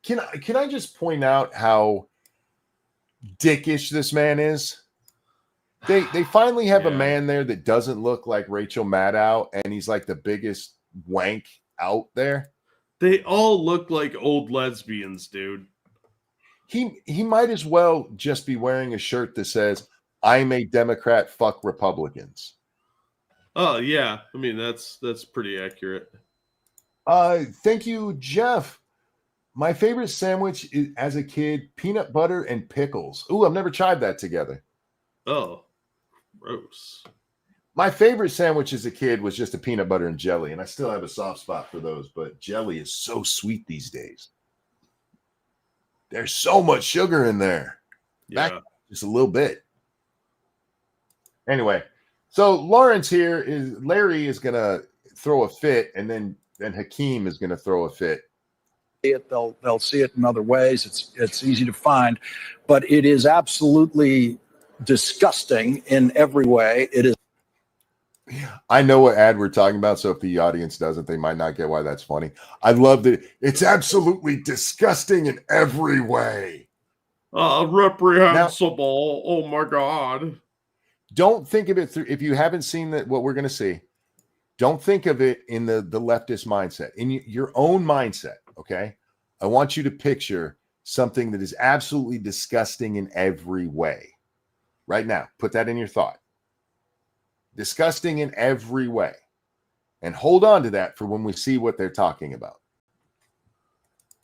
Speaker 1: Can I just point out how dickish this man is? They finally have a man there that doesn't look like Rachel Maddow, and he's like the biggest wank out there.
Speaker 2: They all look like old lesbians, dude.
Speaker 1: He might as well just be wearing a shirt that says, "I'm a Democrat, fuck Republicans."
Speaker 2: Oh yeah, I mean that's pretty accurate.
Speaker 1: Thank you, Jeff. My favorite sandwich is, as a kid, peanut butter and pickles. Ooh, I've never tried that together.
Speaker 2: Oh, gross.
Speaker 1: My favorite sandwich as a kid was just a peanut butter and jelly, and I still have a soft spot for those, but jelly is so sweet these days. There's so much sugar in there.
Speaker 2: Yeah.
Speaker 1: Just a little bit. Anyway, so Larry is going to throw a fit, and then Hakeem is going to throw a fit.
Speaker 5: They'll see it in other ways. It's easy to find, but it is absolutely disgusting in every way. It is.
Speaker 1: I know what ad we're talking about, so if the audience doesn't, they might not get why that's funny. I love that it's absolutely disgusting in every way.
Speaker 2: Reprehensible. Oh my God.
Speaker 1: Don't think of it through, if you haven't seen what we're going to see, don't think of it in the leftist mindset, in your own mindset. Okay. I want you to picture something that is absolutely disgusting in every way. Right now, put that in your thought. Disgusting in every way. And hold on to that for when we see what they're talking about.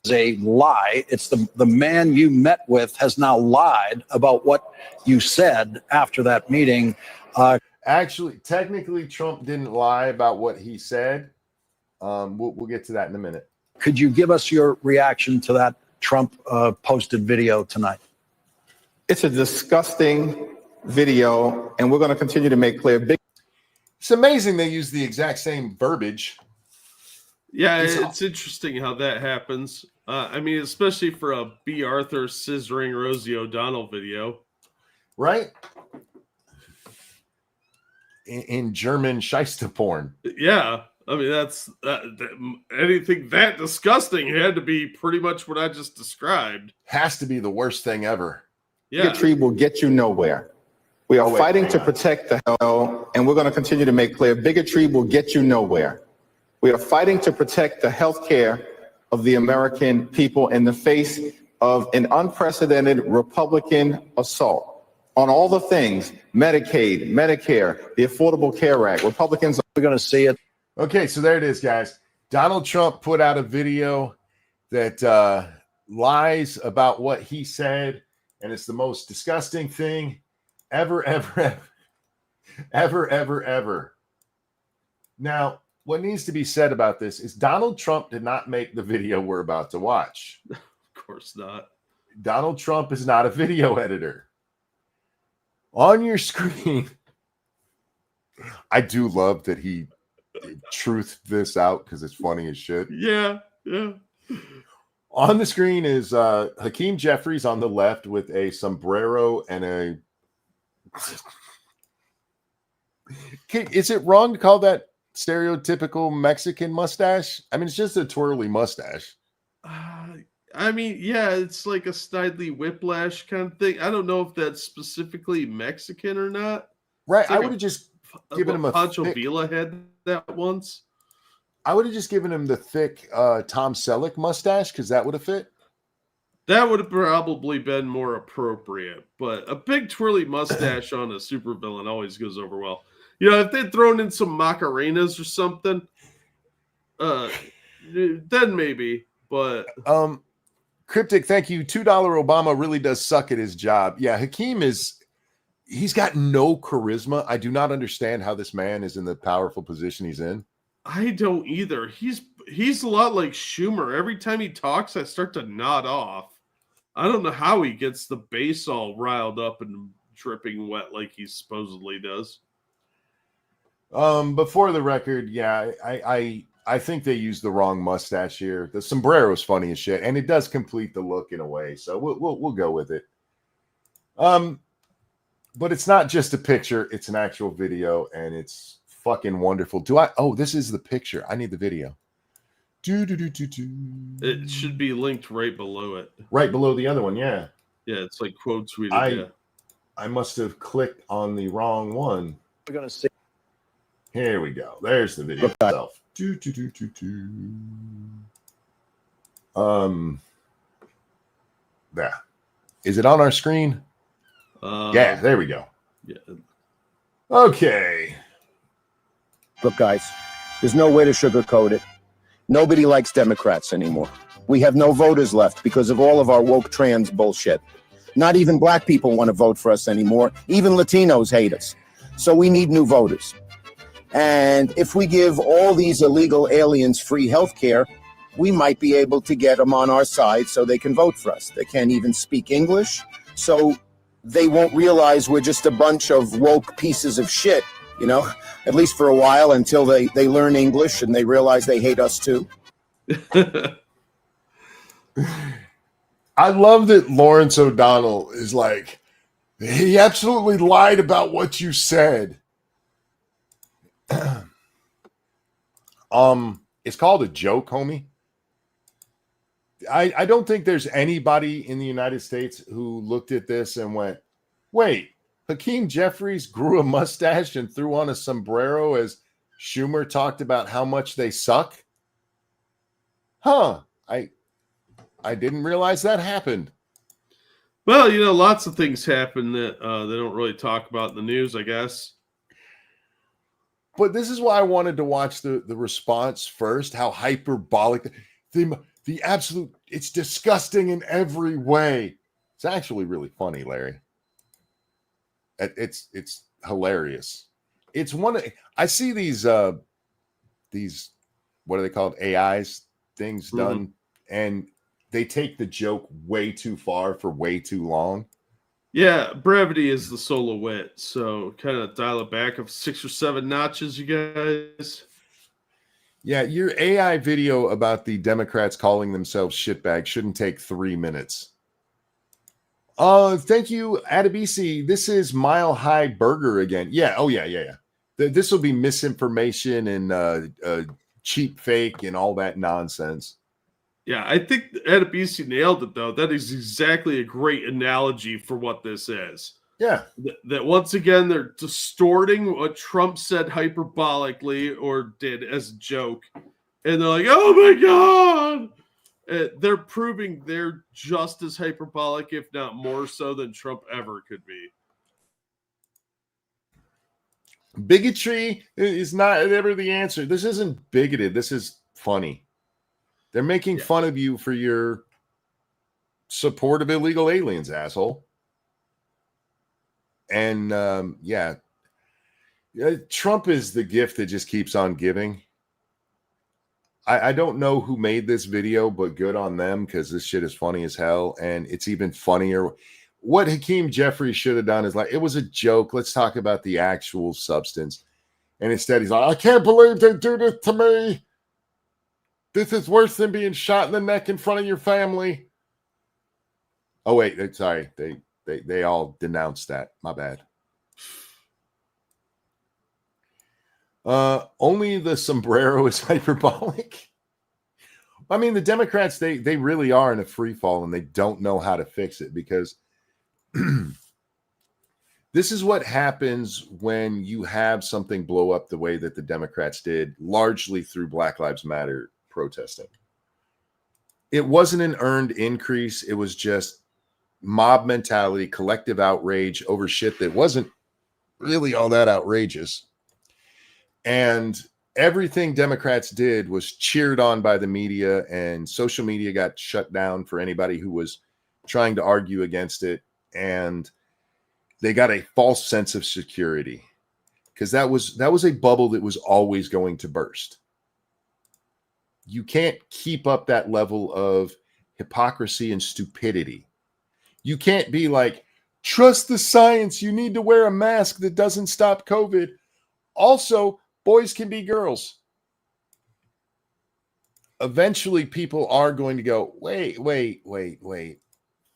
Speaker 5: It's a lie. It's the man you met with has now lied about what you said after that meeting.
Speaker 1: Actually, technically, Trump didn't lie about what he said. We'll get to that in a minute.
Speaker 5: Could you give us your reaction to that Trump posted video tonight?
Speaker 6: It's a disgusting video, and we're going to continue to make clear.
Speaker 1: It's amazing they use the exact same verbiage.
Speaker 2: Yeah, it's interesting how that happens. I mean, especially for a B. Arthur scissoring Rosie O'Donnell video.
Speaker 1: Right? In German Scheisse porn.
Speaker 2: Yeah. I mean, that's anything that disgusting had to be pretty much what I just described.
Speaker 1: Has to be the worst thing ever.
Speaker 2: Yeah.
Speaker 6: Bigotry will get you nowhere. We are fighting to protect the health, and we're going to continue to make clear bigotry will get you nowhere. We are fighting to protect the health care of the American people in the face of an unprecedented Republican assault on all the things, Medicaid, Medicare, the Affordable Care Act. Republicans are going to see it.
Speaker 1: Okay, so there it is, guys. Donald Trump put out a video that lies about what he said, and it's the most disgusting thing ever. Now, what needs to be said about this is Donald Trump did not make the video we're about to watch.
Speaker 2: Of course not.
Speaker 1: Donald Trump is not a video editor. On your screen, I do love that he truthed this out because it's funny as shit.
Speaker 2: Yeah.
Speaker 1: On the screen is Hakeem Jeffries on the left with a sombrero and a... Is it wrong to call that stereotypical Mexican mustache? I mean, it's just a twirly mustache.
Speaker 2: I mean, yeah, it's like a Snidely Whiplash kind of thing. I don't know if that's specifically Mexican or not.
Speaker 1: Right.
Speaker 2: Like
Speaker 1: I would have just given him a
Speaker 2: Pancho
Speaker 1: thick...
Speaker 2: Villa had that once.
Speaker 1: I would have just given him the thick Tom Selleck mustache because that would have fit.
Speaker 2: That would have probably been more appropriate, but a big twirly mustache on a supervillain always goes over well. You know, if they'd thrown in some Macarenas or something, then maybe. But
Speaker 1: Cryptic, thank you. $2 Obama really does suck at his job. Yeah, Hakeem he's got no charisma. I do not understand how this man is in the powerful position he's in.
Speaker 2: I don't either. He's a lot like Schumer. Every time he talks, I start to nod off. I don't know how he gets the base all riled up and dripping wet like he supposedly does.
Speaker 1: Before the record, yeah, I I think they used the wrong mustache here. The sombrero is funny as shit, and it does complete the look in a way. So we'll go with it. But it's not just a picture; it's an actual video, and it's fucking wonderful. Oh, this is the picture. I need the video.
Speaker 2: It should be linked right below it.
Speaker 1: Right below the other one, yeah.
Speaker 2: Yeah, it's like quote tweeted.
Speaker 1: I must have clicked on the wrong one.
Speaker 5: We're gonna see.
Speaker 1: Here we go. There's the video itself. There. Is it on our screen? Yeah, there we go.
Speaker 2: Yeah.
Speaker 1: Okay.
Speaker 7: Look, guys, there's no way to sugarcoat it. Nobody likes Democrats anymore. We have no voters left because of all of our woke trans bullshit. Not even black people want to vote for us anymore. Even Latinos hate us. So we need new voters. And if we give all these illegal aliens free health care, we might be able to get them on our side so they can vote for us. They can't even speak English, so they won't realize we're just a bunch of woke pieces of shit, you know, at least for a while until they learn English and they realize they hate us too.
Speaker 1: I love that Lawrence O'Donnell is like, he absolutely lied about what you said. It's called a joke, homie. I don't think there's anybody in the United States who looked at this and went, wait, Hakeem Jeffries grew a mustache and threw on a sombrero as Schumer talked about how much they suck? Huh. I didn't realize that happened.
Speaker 2: Well, you know, lots of things happen that they don't really talk about in the news, I guess.
Speaker 1: But this is why I wanted to watch the response first, how hyperbolic, the absolute, it's disgusting in every way. It's actually really funny, Larry. It's hilarious. It's I see these, what are they called? AIs things done, and they take the joke way too far for way too long.
Speaker 2: Yeah, brevity is the soul of wit. So kind of dial it back of 6 or 7 notches, you guys.
Speaker 1: Yeah, your AI video about the Democrats calling themselves shitbags shouldn't take 3 minutes. Thank you, Adebisi. This is Mile High Burger again. Yeah, oh yeah. This will be misinformation and cheap fake and all that nonsense.
Speaker 2: Yeah, I think Adebisi nailed it, though. That is exactly a great analogy for what this is.
Speaker 1: Yeah.
Speaker 2: That once again, they're distorting what Trump said hyperbolically or did as a joke. And they're like, oh my God. They're proving they're just as hyperbolic, if not more so, than Trump ever could be.
Speaker 1: Bigotry is not ever the answer. This isn't bigoted. This is funny. They're making fun of you for your support of illegal aliens, asshole. And Trump is the gift that just keeps on giving. I don't know who made this video, but good on them, because this shit is funny as hell. And it's even funnier. What Hakeem Jeffries should have done is like, it was a joke. Let's talk about the actual substance. And instead he's like, I can't believe they do this to me. This is worse than being shot in the neck in front of your family. Oh, wait. Sorry. They all denounced that. My bad. Only the sombrero is hyperbolic. I mean, the Democrats, they really are in a free fall, and they don't know how to fix it, because this is what happens when you have something blow up the way that the Democrats did, largely through Black Lives Matter protesting. It wasn't an earned increase. It was just mob mentality, collective outrage over shit that wasn't really all that outrageous. And everything Democrats did was cheered on by the media, and social media got shut down for anybody who was trying to argue against it. And they got a false sense of security, because that was a bubble that was always going to burst. You can't keep up that level of hypocrisy and stupidity. You can't be like, trust the science. You need to wear a mask that doesn't stop COVID. Also, boys can be girls. eventually people are going to go, wait.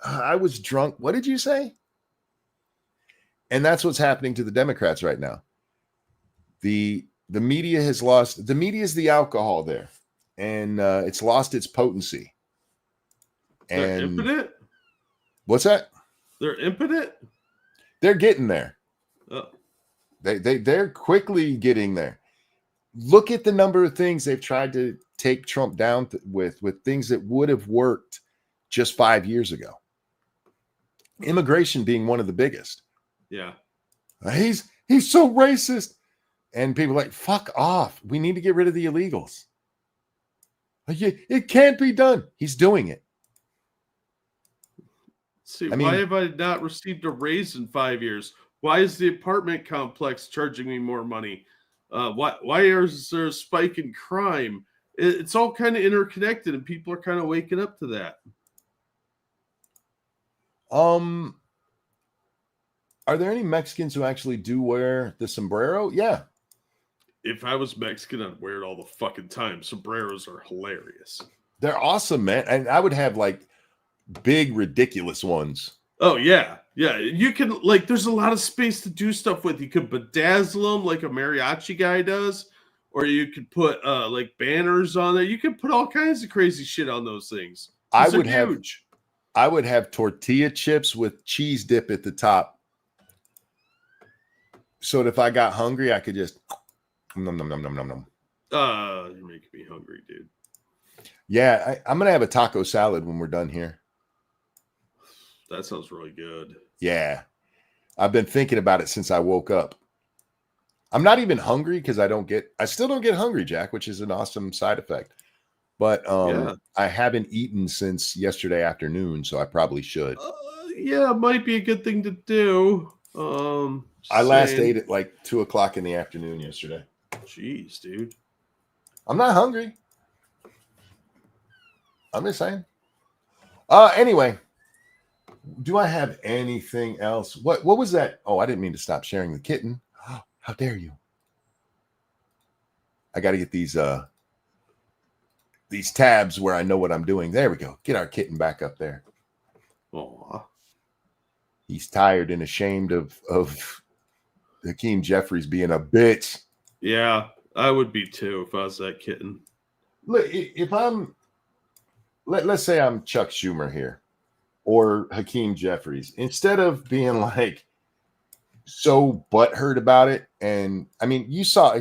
Speaker 1: I was drunk. What did you say? And that's what's happening to the Democrats right now. The media has lost. The media is the alcohol there, and it's lost its potency.
Speaker 2: They're
Speaker 1: And
Speaker 2: impotent.
Speaker 1: what's that?
Speaker 2: They're impotent.
Speaker 1: They're getting there.
Speaker 2: Oh.
Speaker 1: They're quickly getting there. Look at the number of things they've tried to take Trump down with things that would have worked just 5 years ago. Immigration being one of the biggest.
Speaker 2: Yeah.
Speaker 1: He's so racist. And people are like, fuck off. We need to get rid of the illegals. It can't be done. He's doing it.
Speaker 2: See,
Speaker 1: I mean,
Speaker 2: why have I not received a raise in 5 years? Why is the apartment complex charging me more money? Why is there a spike in crime? It's all kind of interconnected, and people are kind of waking up to that.
Speaker 1: Are there any Mexicans who actually do wear the sombrero? Yeah.
Speaker 2: If I was Mexican, I'd wear it all the fucking time. Sombreros are hilarious.
Speaker 1: They're awesome, man. And I would have like big, ridiculous ones.
Speaker 2: Oh, yeah. Yeah. You can, like, there's a lot of space to do stuff with. You could bedazzle them like a mariachi guy does, or you could put like banners on there. You could put all kinds of crazy shit on those things.
Speaker 1: I would have tortilla chips with cheese dip at the top. So that if I got hungry, I could just nom.
Speaker 2: You're making me hungry, dude.
Speaker 1: Yeah, I'm gonna have a taco salad when we're done here.
Speaker 2: That sounds really good.
Speaker 1: Yeah, I've been thinking about it since I woke up. I'm not even hungry because I still don't get hungry, Jack, which is an awesome side effect. But I haven't eaten since yesterday afternoon, so I probably should.
Speaker 2: Yeah, it might be a good thing to do.
Speaker 1: I last ate at like 2:00 in the afternoon yesterday.
Speaker 2: Jeez, dude.
Speaker 1: I'm not hungry. I'm just saying. Anyway, do I have anything else? What was that? Oh, I didn't mean to stop sharing the kitten. How dare you? I got to get these tabs where I know what I'm doing. There we go. Get our kitten back up there.
Speaker 2: Aw.
Speaker 1: He's tired and ashamed of Hakeem Jeffries being a bitch.
Speaker 2: Yeah, I would be too if I was that kitten.
Speaker 1: Look, if I'm, let's say I'm Chuck Schumer here or Hakeem Jeffries, instead of being like so butthurt about it, and I mean, you saw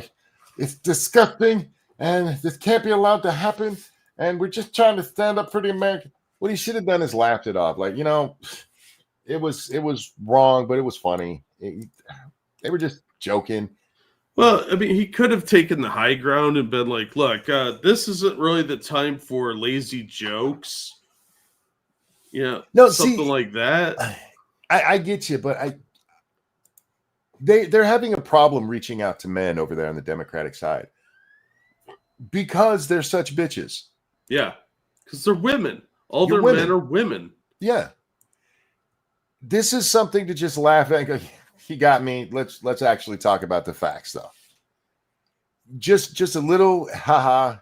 Speaker 1: it's disgusting and this can't be allowed to happen, and we're just trying to stand up for the American. What he should have done is laughed it off. Like, it was wrong, but it was funny. They were just joking.
Speaker 2: Well, I mean, he could have taken the high ground and been like, look, this isn't really the time for lazy jokes. Something like that.
Speaker 1: I get you, but they're having a problem reaching out to men over there on the Democratic side because they're such bitches.
Speaker 2: Yeah, because they're women. All
Speaker 1: You're
Speaker 2: their
Speaker 1: women.
Speaker 2: men are women.
Speaker 1: Yeah. This is something to just laugh at and go, he got me. Let's actually talk about the facts, though. Just a little haha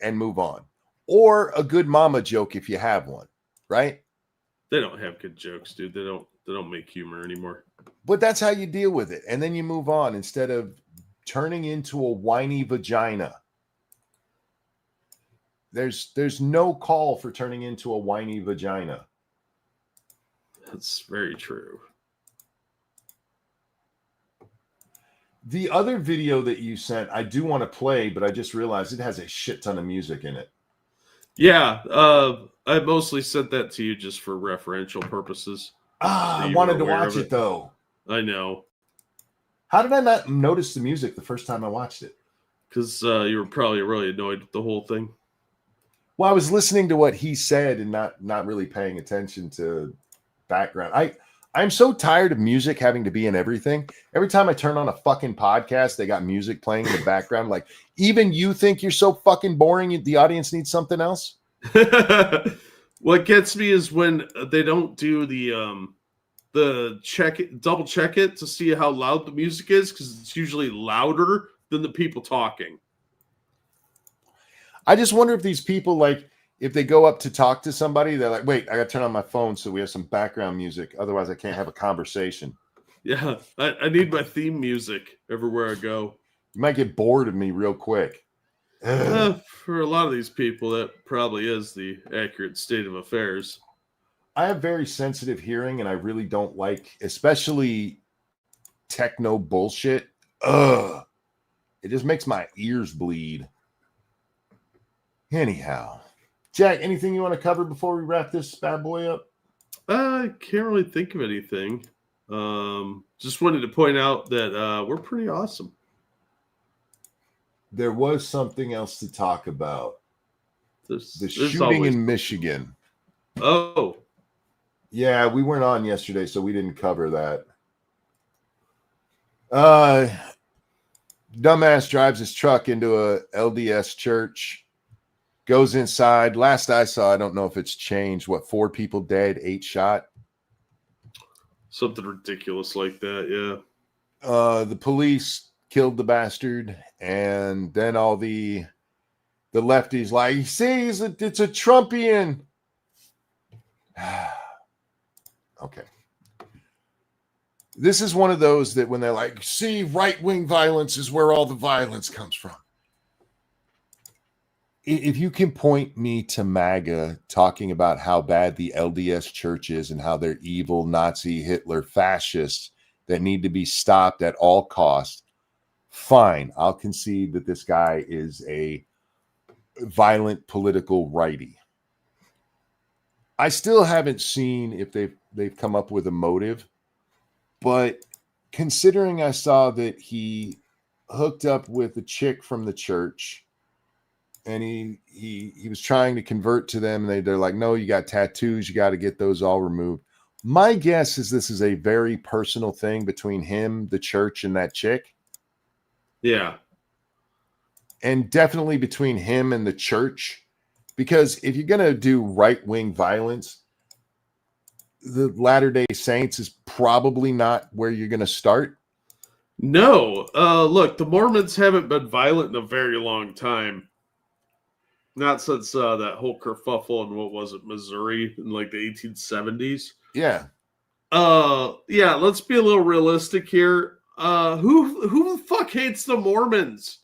Speaker 1: and move on. Or a good mama joke if you have one, right?
Speaker 2: They don't have good jokes, dude. They don't make humor anymore.
Speaker 1: But that's how you deal with it. And then you move on instead of turning into a whiny vagina. There's no call for turning into a whiny vagina.
Speaker 2: That's very true.
Speaker 1: The other video that you sent, I do want to play, but I just realized it has a shit ton of music in it.
Speaker 2: Yeah, I mostly sent that to you just for referential purposes. So
Speaker 1: I wanted to watch it, though.
Speaker 2: I know.
Speaker 1: How did I not notice the music the first time I watched it?
Speaker 2: Because you were probably really annoyed with the whole thing.
Speaker 1: Well, I was listening to what he said and not really paying attention to background. I'm so tired of music having to be in everything. Every time I turn on a fucking podcast, they got music playing in the background. Like, even you think you're so fucking boring, the audience needs something else?
Speaker 2: What gets me is when they don't do the double check it to see how loud the music is, because it's usually louder than the people talking.
Speaker 1: I just wonder if these people, like, if they go up to talk to somebody, they're like, wait, I got to turn on my phone so we have some background music. Otherwise, I can't have a conversation.
Speaker 2: Yeah, I need my theme music everywhere I go.
Speaker 1: You might get bored of me real quick.
Speaker 2: For a lot of these people, that probably is the accurate state of affairs.
Speaker 1: I have very sensitive hearing, and I really don't like, especially techno bullshit. Ugh. It just makes my ears bleed. Anyhow, Jack, anything you want to cover before we wrap this bad boy up?
Speaker 2: I can't really think of anything. Just wanted to point out that we're pretty awesome.
Speaker 1: There was something else to talk about. The
Speaker 2: There's
Speaker 1: shooting
Speaker 2: always...
Speaker 1: in Michigan.
Speaker 2: Oh.
Speaker 1: Yeah, we weren't on yesterday, so we didn't cover that. Dumbass drives his truck into a LDS church, goes inside. Last I saw, I don't know if it's changed. 4 people dead, 8 shot?
Speaker 2: Something ridiculous like that, yeah.
Speaker 1: The police killed the bastard, and then all the lefties like, see, it's a Trumpian. Okay. This is one of those that when they're like, see, right-wing violence is where all the violence comes from. If you can point me to MAGA talking about how bad the LDS church is and how they're evil, Nazi, Hitler, fascists that need to be stopped at all costs, fine. I'll concede that this guy is a violent political righty. I still haven't seen if they've come up with a motive, but considering I saw that he hooked up with a chick from the church and he was trying to convert to them, and they're like, no, you got tattoos, you got to get those all removed. My guess is this is a very personal thing between him, the church, and that chick.
Speaker 2: Yeah.
Speaker 1: And definitely between him and the church, because if you're going to do right-wing violence, the Latter-day Saints is probably not where you're going to start.
Speaker 2: No. Look, the Mormons haven't been violent in a very long time. Not since that whole kerfuffle in, what was it, Missouri in like the 1870s.
Speaker 1: Yeah.
Speaker 2: Yeah, let's be a little realistic here. Who the fuck hates the Mormons?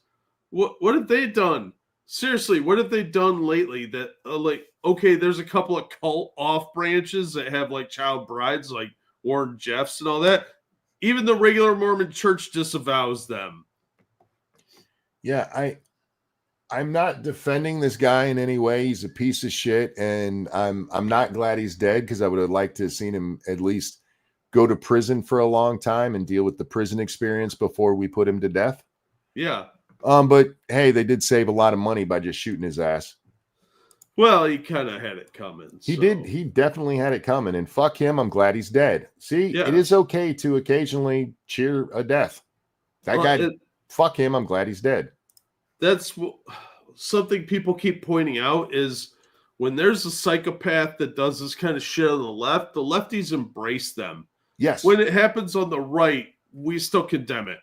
Speaker 2: What have they done? Seriously, what have they done lately that like, okay, there's a couple of cult off branches that have like child brides like Warren Jeffs and all that. Even the regular Mormon church disavows them.
Speaker 1: Yeah, I'm not defending this guy in any way. He's a piece of shit, and I'm not glad he's dead, because I would have liked to have seen him at least go to prison for a long time and deal with the prison experience before we put him to death.
Speaker 2: Yeah.
Speaker 1: But hey, they did save a lot of money by just shooting his ass.
Speaker 2: Well, he kind of had it coming.
Speaker 1: He did. He definitely had it coming, and fuck him. I'm glad he's dead. See,
Speaker 2: Yeah.
Speaker 1: It is okay to occasionally cheer a death. That guy, fuck him. I'm glad he's dead.
Speaker 2: That's something people keep pointing out is when there's a psychopath that does this kind of shit on the lefties embrace them.
Speaker 1: Yes.
Speaker 2: When it happens on the right, we still condemn it.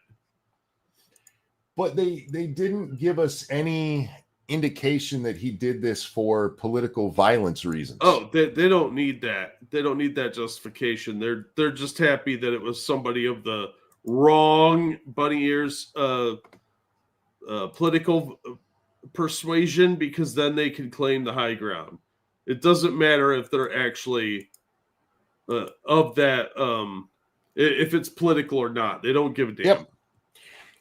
Speaker 1: But they didn't give us any indication that he did this for political violence reasons.
Speaker 2: Oh, they don't need that. They don't need that justification. They're just happy that it was somebody of the wrong bunny ears political persuasion, because then they can claim the high ground. It doesn't matter if they're actually of that, if it's political or not. They don't give a damn.
Speaker 1: Yep.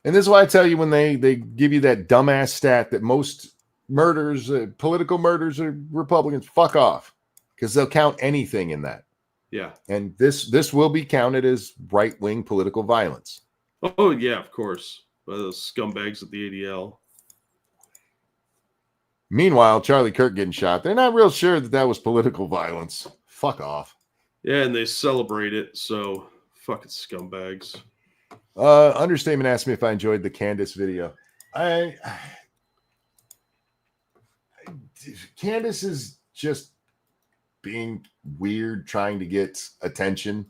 Speaker 1: And this is why I tell you, when they give you that dumbass stat that most murders, political murders, are Republicans, fuck off, because they'll count anything in that.
Speaker 2: Yeah.
Speaker 1: And this will be counted as right-wing political violence.
Speaker 2: Oh, yeah, of course. By those scumbags at the ADL.
Speaker 1: Meanwhile, Charlie Kirk getting shot. They're not real sure that was political violence. Fuck off.
Speaker 2: Yeah, and they celebrate it, so fucking scumbags.
Speaker 1: Understatement asked me if I enjoyed the Candace video. Candace is just being weird, trying to get attention.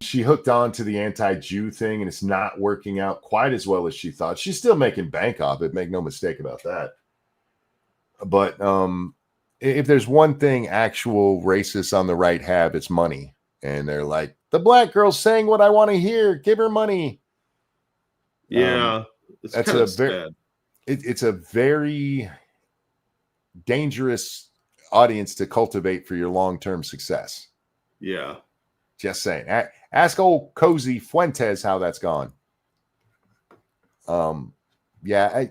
Speaker 1: She hooked on to the anti-Jew thing, and it's not working out quite as well as she thought. She's still making bank off it. Make no mistake about that. But if there's one thing actual racists on the right have, it's money. And they're like, the black girl's saying what I want to hear. Give her money.
Speaker 2: Yeah, it's
Speaker 1: that's
Speaker 2: kind
Speaker 1: a
Speaker 2: of sad.
Speaker 1: It's a very dangerous audience to cultivate for your long-term success.
Speaker 2: Yeah.
Speaker 1: Just saying. Ask old Cozy Fuentes how that's gone. Yeah,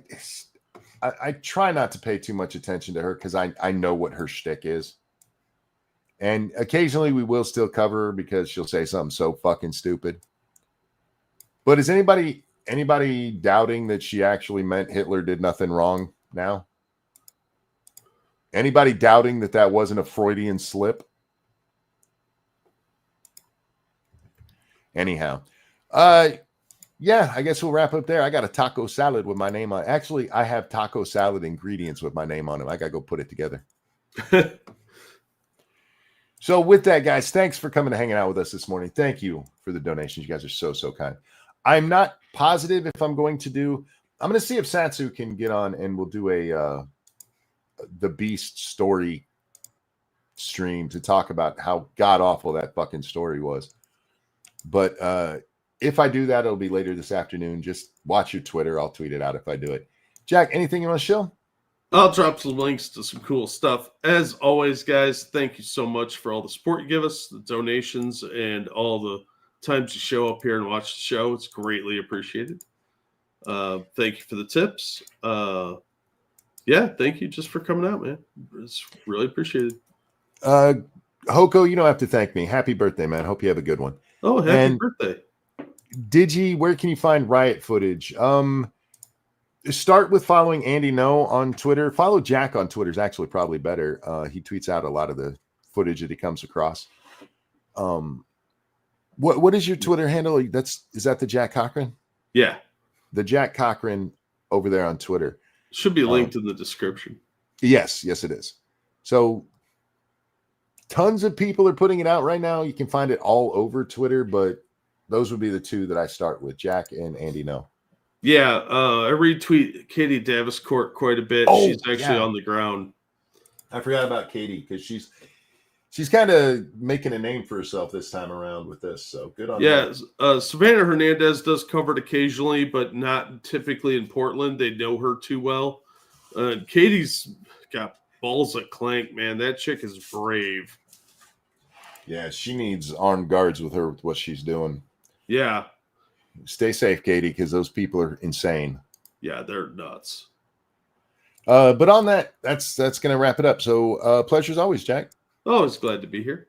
Speaker 1: I try not to pay too much attention to her because I know what her shtick is. And occasionally we will still cover her because she'll say something so fucking stupid. But is anybody doubting that she actually meant Hitler did nothing wrong now? Anybody doubting that wasn't a Freudian slip? Anyhow, yeah, I guess we'll wrap up there. I got a taco salad with my name on it. Actually, I have taco salad ingredients with my name on them. I got to go put it together. So with that, guys, thanks for coming and hanging out with us this morning. Thank you for the donations. You guys are so kind. I'm not positive if I'm going to see if Satsu can get on and we'll do the Beast story stream to talk about how god awful that fucking story was. But if I do that, it'll be later this afternoon. Just watch your Twitter. I'll tweet it out if I do it. Jack, anything you want to show?
Speaker 2: I'll drop some links to some cool stuff. As always, guys, thank you so much for all the support you give us, the donations, and all the times you show up here and watch the show. It's greatly appreciated. Thank you for the tips. Yeah, thank you just for coming out, man. It's really appreciated.
Speaker 1: Hoko, you don't have to thank me. Happy birthday, man. Hope you have a good one.
Speaker 2: Oh, happy birthday.
Speaker 1: Digi, where can you find riot footage? Start with following Andy No on Twitter. Follow Jack on Twitter is actually probably better. He tweets out a lot of the footage that he comes across. What is your Twitter handle? Is that the Jack Cochran?
Speaker 2: Yeah.
Speaker 1: The Jack Cochran over there on Twitter.
Speaker 2: Should be linked in the description.
Speaker 1: Yes, it is. So tons of people are putting it out right now. You can find it all over Twitter, but those would be the two that I start with, Jack and Andy No.
Speaker 2: Yeah, I retweet Katie Daviscourt quite a bit.
Speaker 1: Oh,
Speaker 2: she's actually on the ground.
Speaker 1: I forgot about Katie because she's kind of making a name for herself this time around with this. So good on her.
Speaker 2: Yeah, Savannah Hernandez does cover it occasionally, but not typically in Portland. They know her too well. Katie's got balls at clank, man. That chick is brave.
Speaker 1: Yeah, she needs armed guards with her with what she's doing.
Speaker 2: Yeah.
Speaker 1: Stay safe, Katie, because those people are insane.
Speaker 2: Yeah, they're nuts.
Speaker 1: But on that's going to wrap it up. So pleasure as always, Jack.
Speaker 2: Always glad to be here.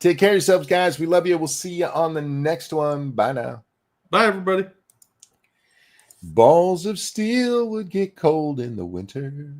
Speaker 1: Take care of yourselves, guys. We love you. We'll see you on the next one. Bye now.
Speaker 2: Bye, everybody.
Speaker 1: Balls of steel would get cold in the winter.